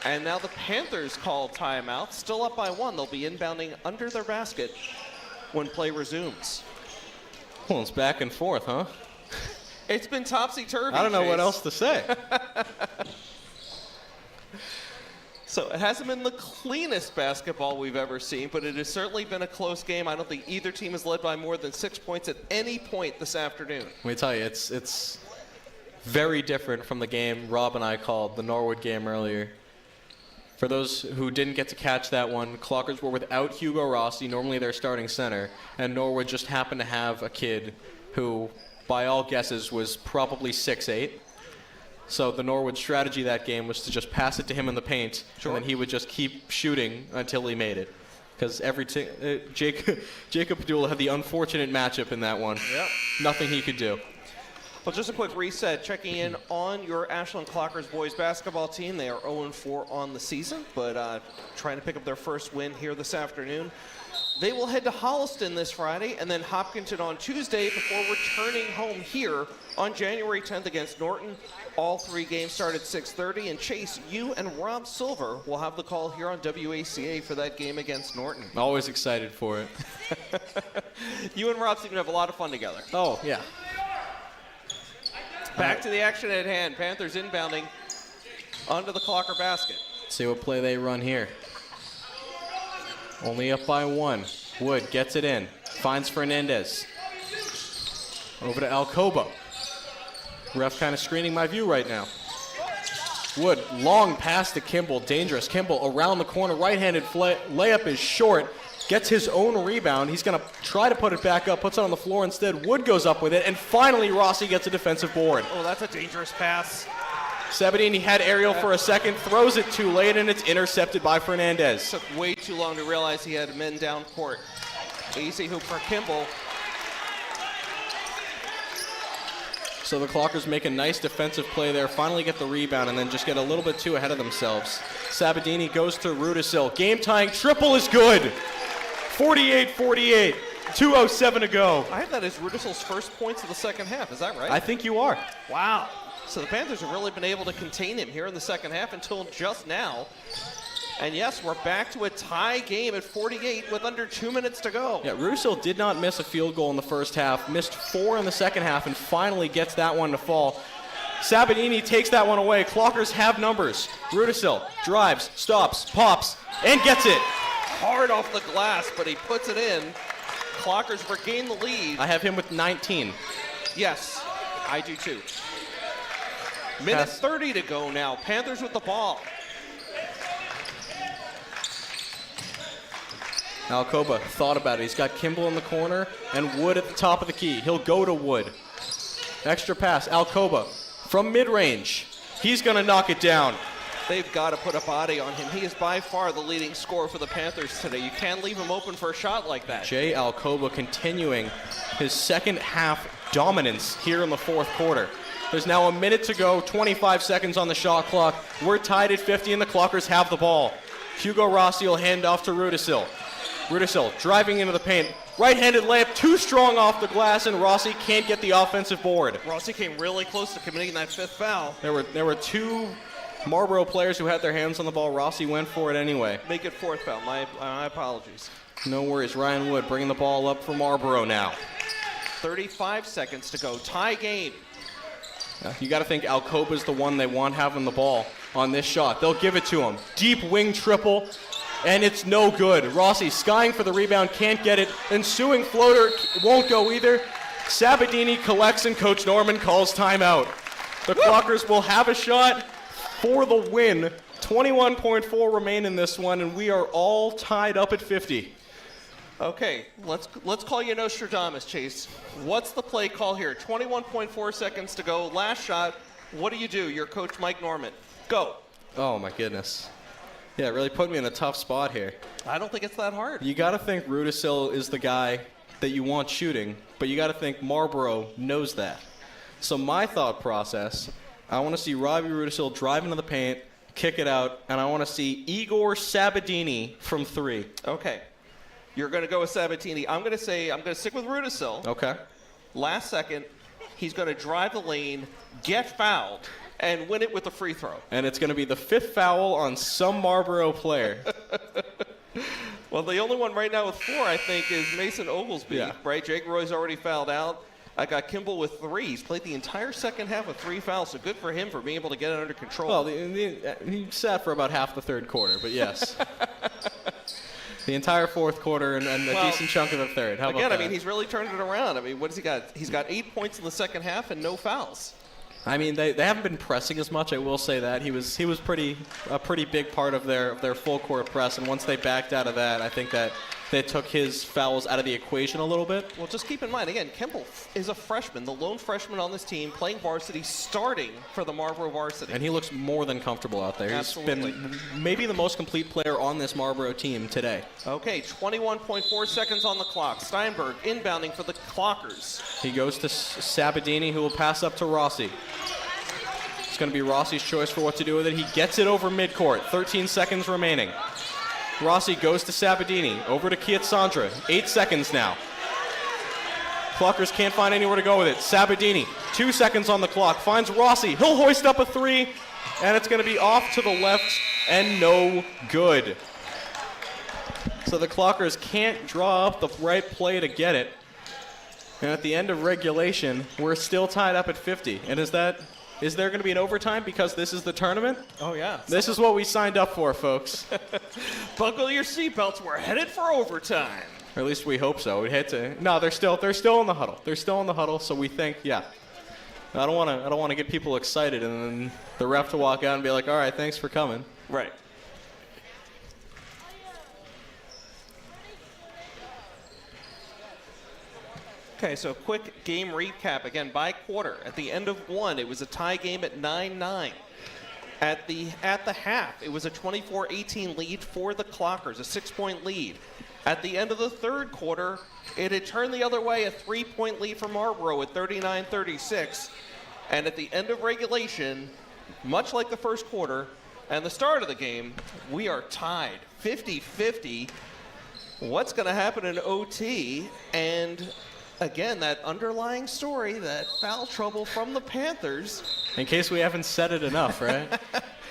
And now the Panthers call timeout, still up by 1. They'll be inbounding under their basket when play resumes. Well, it's back and forth, huh? It's been topsy-turvy. I don't know Chase. what else to say. So it hasn't been the cleanest basketball we've ever seen, but it has certainly been a close game. I don't think either team has led by more than 6 points at any point this afternoon. Let me tell you, it's very different from the game Rob and I called, the Norwood game earlier. For those who didn't get to catch that one, Clockers were without Hugo Rossi, normally their starting center, and Norwood just happened to have a kid who, by all guesses, was probably 6'8". So the Norwood strategy that game was to just pass it to him in the paint, and then he would just keep shooting until he made it. Because Jacob Padula had the unfortunate matchup in that one. Yep. Nothing he could do. Well, just a quick reset, checking in on your Ashland Clockers boys basketball team. They are 0-4 on the season, but trying to pick up their first win here this afternoon. They will head to Holliston this Friday and then Hopkinton on Tuesday before returning home here on January 10th against Norton. All 3 games start at 6:30. And Chase, you and Rob Silver will have the call here on WACA for that game against Norton. Always excited for it. You and Rob seem to have a lot of fun together. Oh, yeah. Back to the action at hand. Panthers inbounding onto the Clocker basket. See what play they run here. Only up by 1. Wood gets it in. Finds Fernandez. Over to Alcoba. Ref kind of screening my view right now. Wood, long pass to Kimball. Dangerous. Kimball around the corner. Right-handed layup is short. Gets his own rebound. He's going to try to put it back up. Puts it on the floor instead. Wood goes up with it. And finally, Rossi gets a defensive board. Oh, that's a dangerous pass. Sabadini had aerial for a second. Throws it too late, and it's intercepted by Fernandez. Took way too long to realize he had men down court. Easy hoop for Kimball. So the Clockers make a nice defensive play there, finally get the rebound, and then just get a little bit too ahead of themselves. Sabadini goes to Rudisill. Game-tying triple is good. 48-48. 2:07 to go. I have that as Rudisill's first points of the second half. Is that right? I think you are. Wow. So the Panthers have really been able to contain him here in the second half until just now. And yes, we're back to a tie game at 48 with under 2 minutes to go. Yeah, Rudisill did not miss a field goal in the first half, missed 4 in the second half, and finally gets that one to fall. Sabadini takes that one away. Clockers have numbers. Rudisill drives, stops, pops, and gets it. Hard off the glass, but he puts it in. Clockers regain the lead. I have him with 19. Yes, I do too. Minute 30 to go now. Panthers with the ball. Alcoba thought about it. He's got Kimball in the corner and Wood at the top of the key. He'll go to Wood. Extra pass. Alcoba from mid-range. He's going to knock it down. They've got to put a body on him. He is by far the leading scorer for the Panthers today. You can't leave him open for a shot like that. Jay Alcoba continuing his second half dominance here in the fourth quarter. There's now a minute to go, 25 seconds on the shot clock. We're tied at 50 and the Clockers have the ball. Hugo Rossi will hand off to Rudisill. Rudisill driving into the paint. Right-handed layup, too strong off the glass, and Rossi can't get the offensive board. Rossi came really close to committing that fifth foul. There were 2 Marlborough players who had their hands on the ball. Rossi went for it anyway. Make it fourth foul. My apologies. No worries. Ryan Wood bringing the ball up for Marlborough now. 35 seconds to go. Tie game. You got to think Alcoba's the one they want having the ball on this shot. They'll give it to him. Deep wing triple, and it's no good. Rossi skying for the rebound, can't get it. Ensuing floater won't go either. Sabadini collects, and Coach Norman calls timeout. The Clockers will have a shot for the win. 21.4 remain in this one, and we are all tied up at 50. Okay, let's call you Nostradamus, Chase. What's the play call here? 21.4 seconds to go. Last shot. What do? You're Coach Mike Norman. Go. Oh, my goodness. Yeah, it really put me in a tough spot here. I don't think it's that hard. You got to think Rudisil is the guy that you want shooting, but you got to think Marlborough knows that. So my thought process, I want to see Robbie Rudisil drive into the paint, kick it out, and I want to see Igor Sabatini from 3. Okay. You're going to go with Sabatini. I'm going to stick with Rudisil. Okay. Last second, he's going to drive the lane, get fouled, and win it with a free throw. And it's going to be the 5th foul on some Marlborough player. Well, the only one right now with 4, I think, is Mason Oglesby. Yeah. Right? Jake Roy's already fouled out. I got Kimball with 3. He's played the entire second half with 3 fouls, so good for him for being able to get it under control. Well, he sat for about half the third quarter, but yes. The entire fourth quarter and a decent chunk of the third. How about that? Again, I mean, he's really turned it around. I mean, what has he got? He's got 8 points in the second half and no fouls. I mean, they haven't been pressing as much. I will say that he was a pretty big part of their full court press. And once they backed out of that, I think that they took his fouls out of the equation a little bit. Well, just keep in mind again, Kimball is a freshman, the lone freshman on this team, playing varsity, starting for the Marlborough Varsity. And he looks more than comfortable out there. Absolutely. He's been maybe the most complete player on this Marlborough team today. Okay, 21.4 seconds on the clock. Steinberg inbounding for the Clockers. He goes to Sabadini, who will pass up to Rossi. It's going to be Rossi's choice for what to do with it. He gets it over midcourt. 13 seconds remaining. Rossi goes to Sabadini. Over to Kiatsandra. 8 seconds now. Clockers can't find anywhere to go with it. Sabadini, 2 seconds on the clock. Finds Rossi. He'll hoist up a 3. And it's going to be off to the left and no good. So the Clockers can't draw up the right play to get it. And at the end of regulation, we're still tied up at 50. And is there going to be an overtime because this is the tournament? Oh, yeah. This is what we signed up for, folks. Buckle your seatbelts. We're headed for overtime. Or at least we hope so. We hate to. No, they're still in the huddle. They're still in the huddle, so we think, yeah. I don't want to get people excited and then the ref to walk out and be like, all right, thanks for coming. Right. Okay, so quick game recap again by quarter. At the end of 1, it was a tie game at 9-9. At the half, it was a 24-18 lead for the Clockers, a 6-point lead. At the end of the third quarter, it had turned the other way, a 3-point lead for Marlborough at 39-36. And at the end of regulation, much like the first quarter and the start of the game, we are tied 50-50. What's going to happen in OT? And again, that underlying story, that foul trouble from the Panthers. In case we haven't said it enough, right?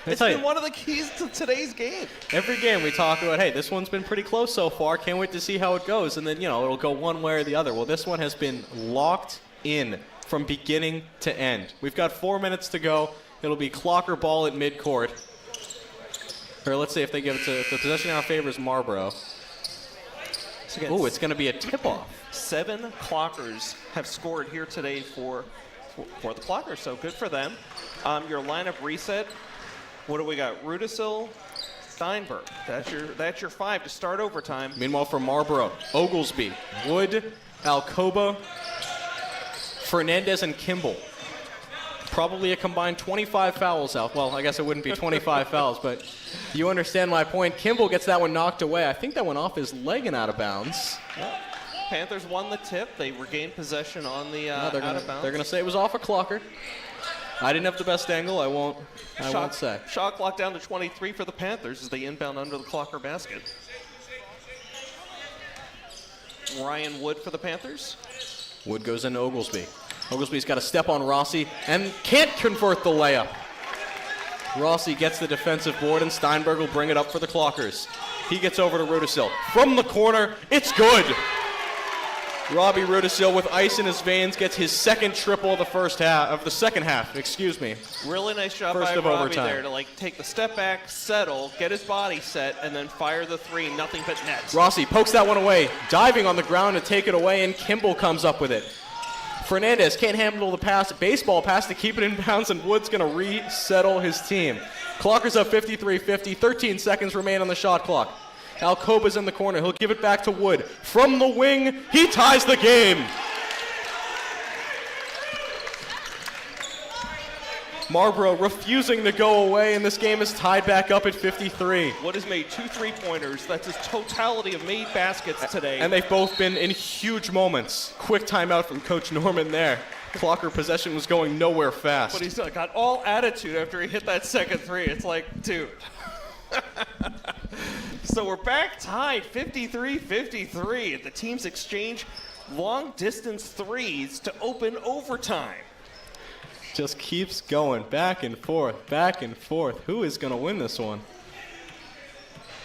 It's been one of the keys to today's game. Every game we talk about, hey, this one's been pretty close so far. Can't wait to see how it goes. And then, it'll go one way or the other. Well, this one has been locked in from beginning to end. We've got 4 minutes to go. It'll be Clocker ball at midcourt. Or let's say if they give it to, if the possession in our favor is Marlborough. Ooh, it's going to be a tip-off. 7 Clockers have scored here today for the Clockers, so good for them. Your lineup reset. What do we got? Rudisil, Steinberg. That's your 5 to start overtime. Meanwhile, for Marlborough, Oglesby, Wood, Alcoba, Fernandez, and Kimball. Probably a combined 25 fouls out. Well, I guess it wouldn't be 25 fouls, but you understand my point. Kimball gets that one knocked away. I think that went off his leg and out of bounds. Yeah. Panthers won the tip. They regained possession on the out of bounds. They're going to say it was off a Clocker. I didn't have the best angle. I won't say. Shot clock down to 23 for the Panthers as they inbound under the Clocker basket. Ryan Wood for the Panthers. Wood goes into Oglesby. Oglesby's got a step on Rossi and can't convert the layup. Rossi gets the defensive board and Steinberg will bring it up for the Clockers. He gets over to Rudisil. From the corner, it's good. Robbie Rudisil with ice in his veins gets his second triple of the second half, excuse me. Really nice job First by of Robbie overtime. there to take the step back, settle, get his body set, and then fire the 3, nothing but net. Rossi pokes that one away, diving on the ground to take it away, and Kimball comes up with it. Fernandez can't handle the pass. Baseball pass to keep it in bounds, and Wood's going to resettle his team. Clockers up 53-50. 13 seconds remain on the shot clock. Alcoba's in the corner. He'll give it back to Wood. From the wing, he ties the game. Marlborough refusing to go away, and this game is tied back up at 53. Wood has made 2 3-pointers. That's his totality of made baskets today. And they've both been in huge moments. Quick timeout from Coach Norman there. Clocker possession was going nowhere fast. But he's got all attitude after he hit that second three. It's like, dude. So we're back tied, 53-53. The teams exchange long-distance threes to open overtime. Just keeps going back and forth, back and forth. Who is going to win this one?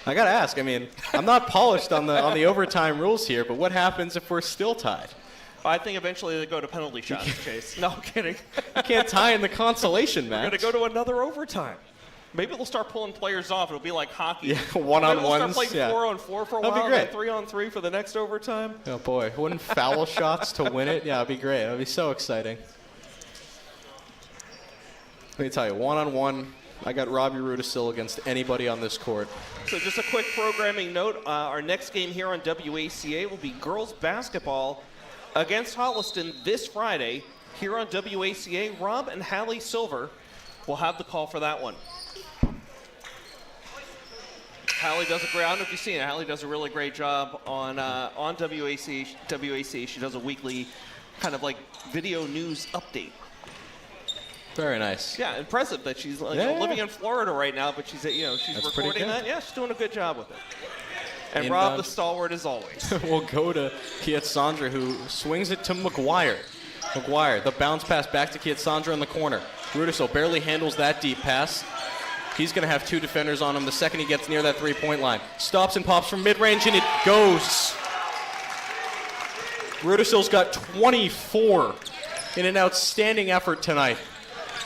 I got to ask. I mean, I'm not polished on the overtime rules here, but what happens if we're still tied? I think eventually they go to penalty shots, Chase. No, I'm kidding. You can't tie in the consolation match. We're going to go to another overtime. Maybe they'll start pulling players off. It'll be like hockey. Yeah, one-on-ones. Maybe they'll start playing 4-on-4 for a That'd be while, and great. then 3-on-3 for the next overtime. Oh, boy. Wouldn't foul shots to win it? Yeah, it'd be great. It'd be so exciting. Let me tell you, one-on-one, I got Robbie Rudisil against anybody on this court. So just a quick programming note. Our next game here on WACA will be girls basketball against Holliston this Friday. Here on WACA, Rob and Hallie Silver will have the call for that one. Hallie does a great, I don't know if you've seen it, Hallie does a really great job on WACA. She does a weekly kind of like video news update. Very nice. Yeah, impressive that she's Yeah. living in Florida right now, but she's she's That's pretty recording good. that. Yeah, she's doing a good job with it. And And, Rob, the stalwart as always. We'll go to Kietzandra, who swings it to McGuire. McGuire, the bounce pass back to Kietzandra in the corner. Rudisil barely handles that deep pass. He's going to have 2 defenders on him the second he gets near that 3-point line. Stops and pops from mid-range, and it goes. Rudisil's got 24 in an outstanding effort tonight.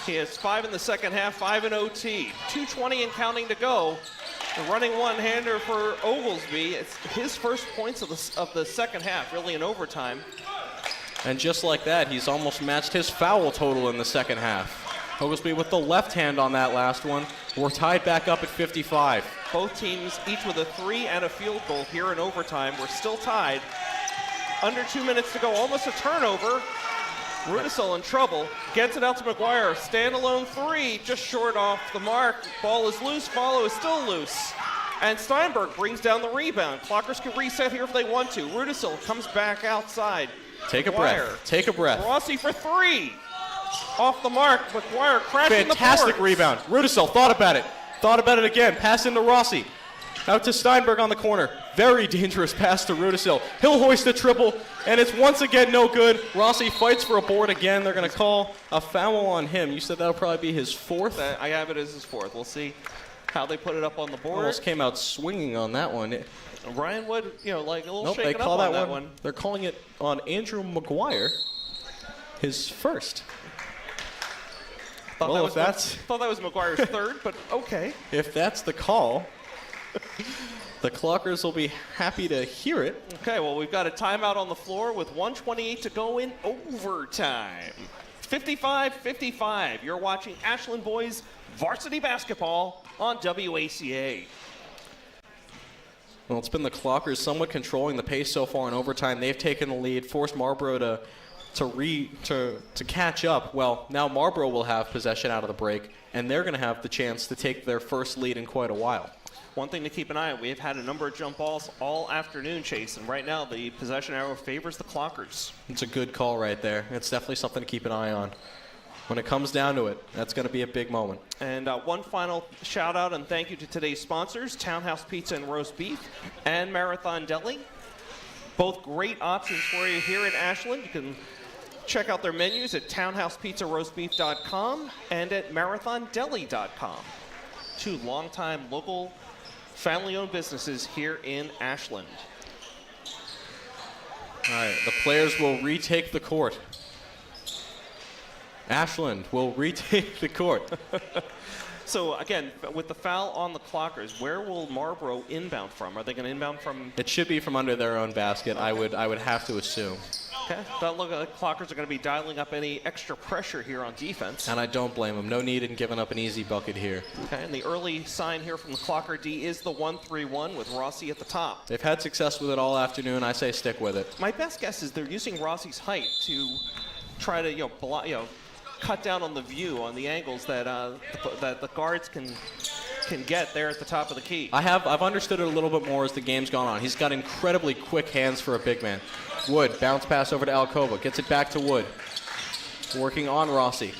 He has 5 in the second half, 5 in OT. 2:20 and counting to go. The running one-hander for Oglesby. It's his first points of the second half, really in overtime. And just like that, he's almost matched his foul total in the second half. Oglesby with the left hand on that last one. We're tied back up at 55. Both teams each with a 3 and a field goal here in overtime. We're still tied. Under 2 minutes to go, almost a turnover. Rudisil in trouble, gets it out to McGuire. Standalone 3, just short off the mark. Ball is loose, follow is still loose. And Steinberg brings down the rebound. Clockers can reset here if they want to. Rudisil comes back outside. Take a McGuire. breath. Take a breath. Rossi for 3. Off the mark, McGuire crashing the board. Fantastic rebound. Rudisil thought about it. Thought about it again. Pass into Rossi. Out to Steinberg on the corner. Very dangerous pass to Rudisil. He'll hoist a triple, and it's once again no good. Rossi fights for a board again. They're going to call a foul on him. You said that'll probably be his 4th? I have it as his 4th. We'll see how they put it up on the board. Almost came out swinging on that one. Ryan Wood, like a little Nope, they shaken call up on that that one. one. They're calling it on Andrew McGuire, his 1st. Well, if that's thought that was McGuire's 3rd, but okay. if that's the call, the Clockers will be happy to hear it. Okay, well, we've got a timeout on the floor with 1:28 to go in overtime. 55-55. You're watching Ashland Boys Varsity Basketball on WACA. Well, it's been the Clockers somewhat controlling the pace so far in overtime. They've taken the lead, forced Marlborough to catch up. Well, now Marlborough will have possession out of the break, and they're going to have the chance to take their first lead in quite a while. One thing to keep an eye on, we've had a number of jump balls all afternoon, Chase, and right now the possession arrow favors the Clockers. It's a good call right there. It's definitely something to keep an eye on. When it comes down to it, that's going to be a big moment. And one final shout out and thank you to today's sponsors, Townhouse Pizza and Roast Beef and Marathon Deli. Both great options for you here in Ashland. You can check out their menus at townhousepizzaroastbeef.com and at marathondeli.com. 2 longtime local family-owned businesses here in Ashland. All right, the players will retake the court. Ashland will retake the court. So, again, with the foul on the Clockers, where will Marlborough inbound from? Are they going to inbound from... It should be from under their own basket, I would have to assume. Okay, doesn't look like Clockers are going to be dialing up any extra pressure here on defense. And I don't blame him. No need in giving up an easy bucket here. Okay, and the early sign here from the Clocker D is the 1-3-1 with Rossi at the top. They've had success with it all afternoon. I say stick with it. My best guess is they're using Rossi's height to try to, cut down on the view, on the angles that that the guards can get there at the top of the key. I've understood it a little bit more as the game's gone on. He's got incredibly quick hands for a big man. Wood, bounce pass over to Alcoba, gets it back to Wood. Working on Rossi.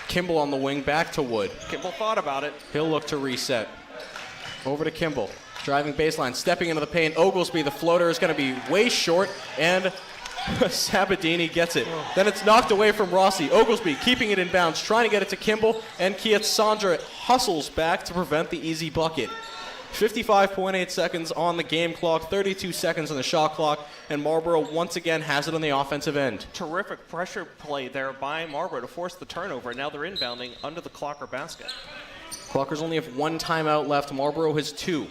Kimball on the wing, back to Wood. Kimball thought about it. He'll look to reset. Over to Kimball. Driving baseline, stepping into the paint. Oglesby, the floater is going to be way short, and Sabadini gets it. Then it's knocked away from Rossi. Oglesby keeping it in bounds, trying to get it to Kimball, and Kietsandra hustles back to prevent the easy bucket. 55.8 seconds on the game clock, 32 seconds on the shot clock, and Marlborough once again has it on the offensive end. Terrific pressure play there by Marlborough to force the turnover. Now they're inbounding under the Clocker basket. Clockers only have one timeout left. Marlborough has two.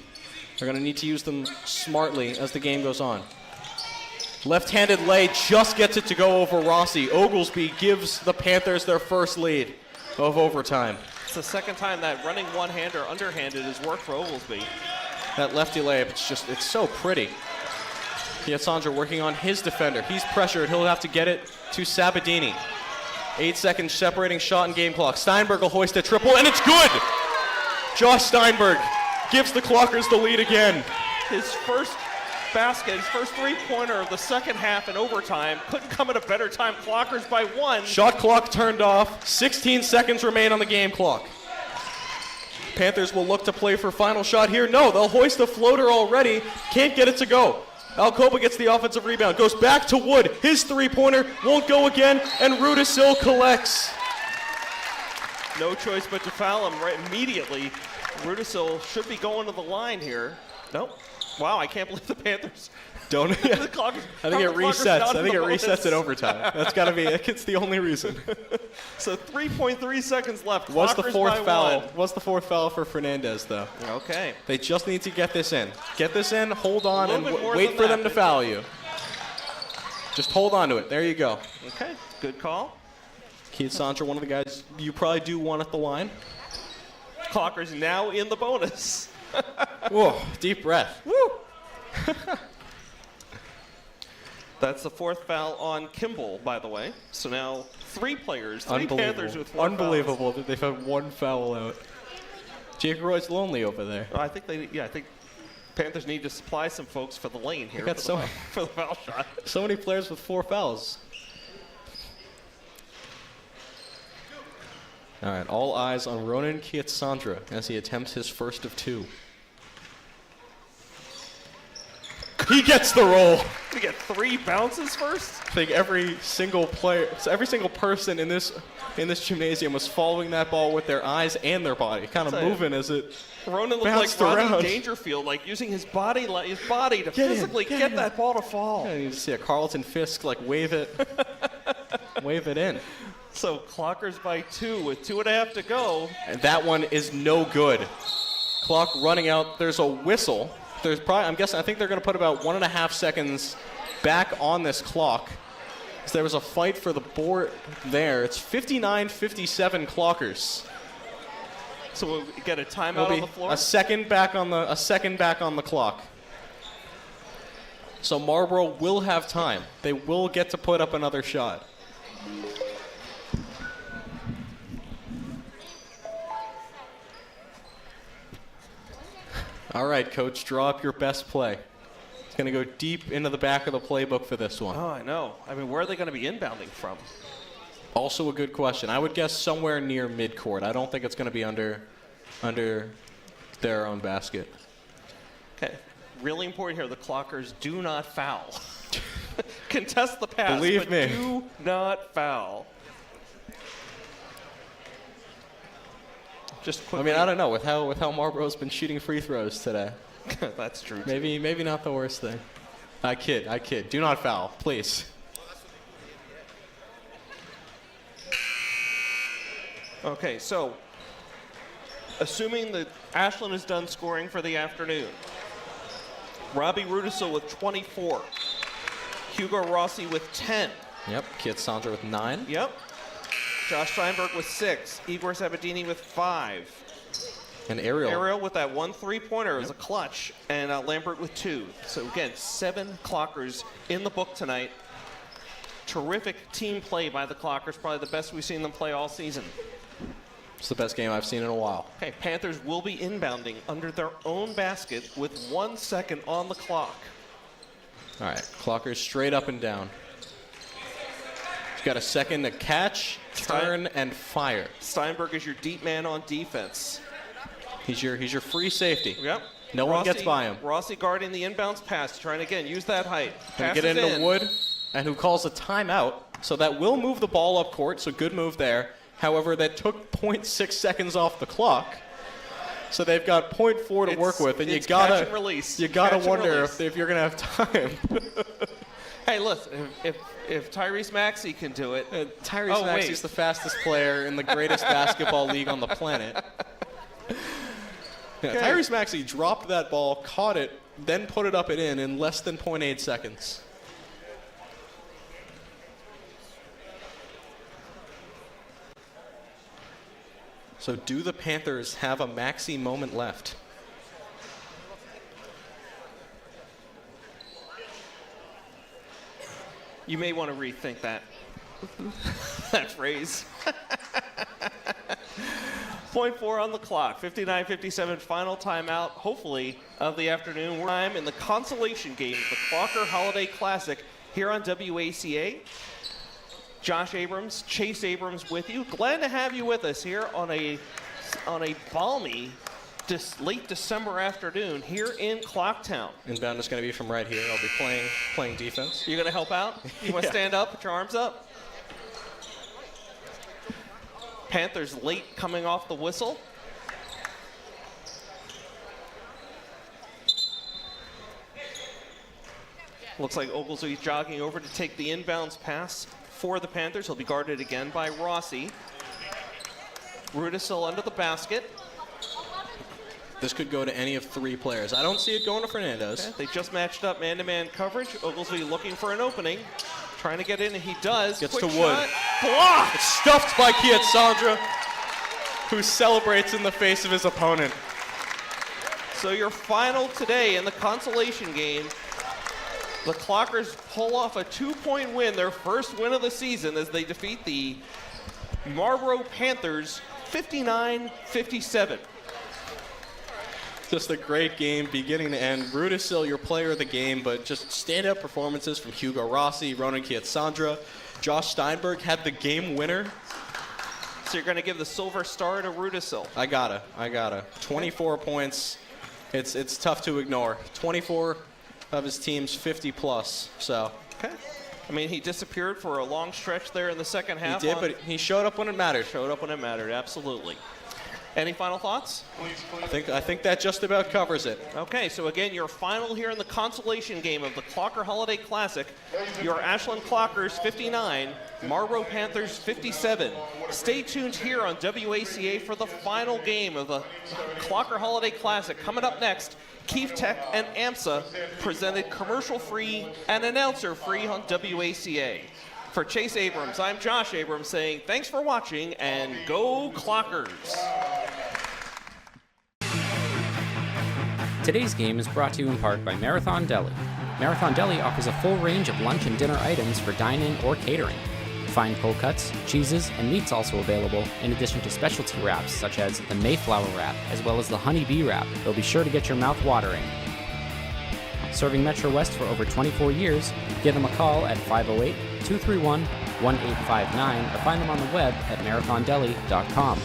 They're going to need to use them smartly as the game goes on. Left-handed lay just gets it to go over Rossi. Oglesby gives the Panthers their first lead of overtime. It's the second time that running one-hander underhanded has worked for Oglesby. That lefty layup, it's so pretty. Kietsandra working on his defender. He's pressured. He'll have to get it to Sabadini. 8 seconds separating shot and game clock. Steinberg will hoist a triple, and it's good! Josh Steinberg gives the Clockers the lead again. His first basket, his first three-pointer of the second half in overtime. Couldn't come at a better time. Clockers by one. Shot clock turned off. 16 seconds remain on the game clock. Panthers will look to play for final shot here. No, they'll hoist the floater already. Can't get it to go. Alcoba gets the offensive rebound. Goes back to Wood. His three-pointer won't go again, and Rudisil collects. No choice but to foul him right immediately. Rudisil should be going to the line here. Nope. Wow, I can't believe the Panthers. Don't. Yeah. The Clockers, I think it resets. I think it resets it overtime. That's got to be. It's the only reason. So 3.3 seconds left. What's the fourth foul? One. What's the fourth foul for Fernandez, though? Okay. They just need to get this in. Get this in. Hold on and wait for that, them to foul you. Just hold on to it. There you go. Okay. Good call. Kietsandra, one of the guys you probably do want at the line. Clockers now in the bonus. Whoa, deep breath. Woo! That's the fourth foul on Kimball, by the way. So now three players, three Panthers with four Unbelievable fouls. that they've had one foul out. Jake Roy's lonely over there. I think Panthers need to supply some folks for the lane here for the foul shot. So many players with 4 fouls. All right, all eyes on Ronan Kietsandra as he attempts his first of 2. He gets the roll. Did he get 3 bounces first? I think every single person in this gymnasium was following that ball with their eyes and their body, kind of moving as it Ronan looked bounced like Rodney around. Dangerfield, like using his body to physically get that ball to fall. Yeah, you see a Carlton Fisk wave it in. So Clockers by 2 with 2.5 to go. And that one is no good. Clock running out. There's a whistle. I think they're going to put about 1.5 seconds back on this clock. So there was a fight for the board there. It's 59-57 Clockers. So we'll get a timeout on the floor. A second back on the clock. So Marlborough will have time. They will get to put up another shot. All right, Coach, draw up your best play. It's going to go deep into the back of the playbook for this one. Oh, I know. I mean, where are they going to be inbounding from? Also a good question. I would guess somewhere near midcourt. I don't think it's going to be under their own basket. Okay. Really important here, the Clockers do not foul. Contest the pass, Believe me. Do not foul. Just quickly. I mean, I don't know. With how Marlborough's been shooting free throws today. That's true. Maybe not the worst thing. I kid. Do not foul, please. Okay, so assuming that Ashland is done scoring for the afternoon, Robbie Rudisil with 24. Hugo Rossi with 10. Yep, Kietzandra with 9. Yep. Josh Steinberg with 6. Igor Sabatini with 5. And Ariel. Ariel with that 1 3-pointer was a clutch. And Lambert with 2. So again, 7 clockers in the book tonight. Terrific team play by the Clockers. Probably the best we've seen them play all season. It's the best game I've seen in a while. Okay, Panthers will be inbounding under their own basket with 1 second on the clock. All right, Clockers straight up and down. He's got a second to catch, turn, and fire. Steinberg is your deep man on defense. He's your free safety. Yep. No one gets by him. Rossi guarding the inbounds pass, trying to, again, use that height. Gonna get into Wood, and who calls a timeout. So that will move the ball up court, so good move there. However, that took 0.6 seconds off the clock. So they've got 0.4 to work with, and you gotta wonder if you're gonna have time. Hey, listen, if Tyrese Maxey can do it. Tyrese Maxey's the fastest player in the greatest basketball league on the planet. Yeah, Tyrese Maxey dropped that ball, caught it, then put it up and in less than 0.8 seconds. So do the Panthers have a Maxey moment left? You may want to rethink that phrase. 0.4 on the clock, 59-57 final timeout, hopefully, of the afternoon. Time in the consolation game of the Clocker Holiday Classic here on WACA. Josh Abrams, Chase Abrams with you. Glad to have you with us here on a balmy late December afternoon here in Clocktown. Inbound is going to be from right here. I'll be playing defense. You're going to help out? You want to stand up, put your arms up? Panthers late coming off the whistle. Looks like Oglesby jogging over to take the inbounds pass for the Panthers. He'll be guarded again by Rossi. Rudisill under the basket. This could go to any of 3 players. I don't see it going to Fernandez. Okay, they just matched up man-to-man coverage. Oglesby looking for an opening. Trying to get in, and he does. Gets Quick to Wood. Shot. Blocked! It's stuffed by Kietzandra, who celebrates in the face of his opponent. So your final today in the consolation game, the Clockers pull off a 2-point win, their first win of the season, as they defeat the Marlborough Panthers 59-57. Just a great game, beginning to end. Rudisill, your player of the game, but just stand-up performances from Hugo Rossi, Ronan Kietzandra. Josh Steinberg had the game winner. So you're going to give the silver star to Rudisill. I gotta. 24 points. It's tough to ignore. 24 of his team's 50-plus, so. Okay. I mean, he disappeared for a long stretch there in the second half. He did, but he showed up when it mattered. Showed up when it mattered, absolutely. Any final thoughts? I think that just about covers it. Okay, so again, your final here in the consolation game of the Clocker Holiday Classic. Your Ashland Clockers 59, Marlborough Panthers 57. Stay tuned here on WACA for the final game of the Clocker Holiday Classic. Coming up next, Keefe Tech and AMSA presented commercial-free and announcer-free on WACA. For Chase Abrams, I'm Josh Abrams saying thanks for watching and go Clockers. Today's game is brought to you in part by Marathon Deli. Marathon Deli offers a full range of lunch and dinner items for dine-in or catering. Fine cold cuts, cheeses, and meats also available, in addition to specialty wraps such as the Mayflower wrap, as well as the Honey Bee wrap. They'll be sure to get your mouth watering. Serving Metro West for over 24 years, give them a call at 508-231-1859 or find them on the web at marathondeli.com.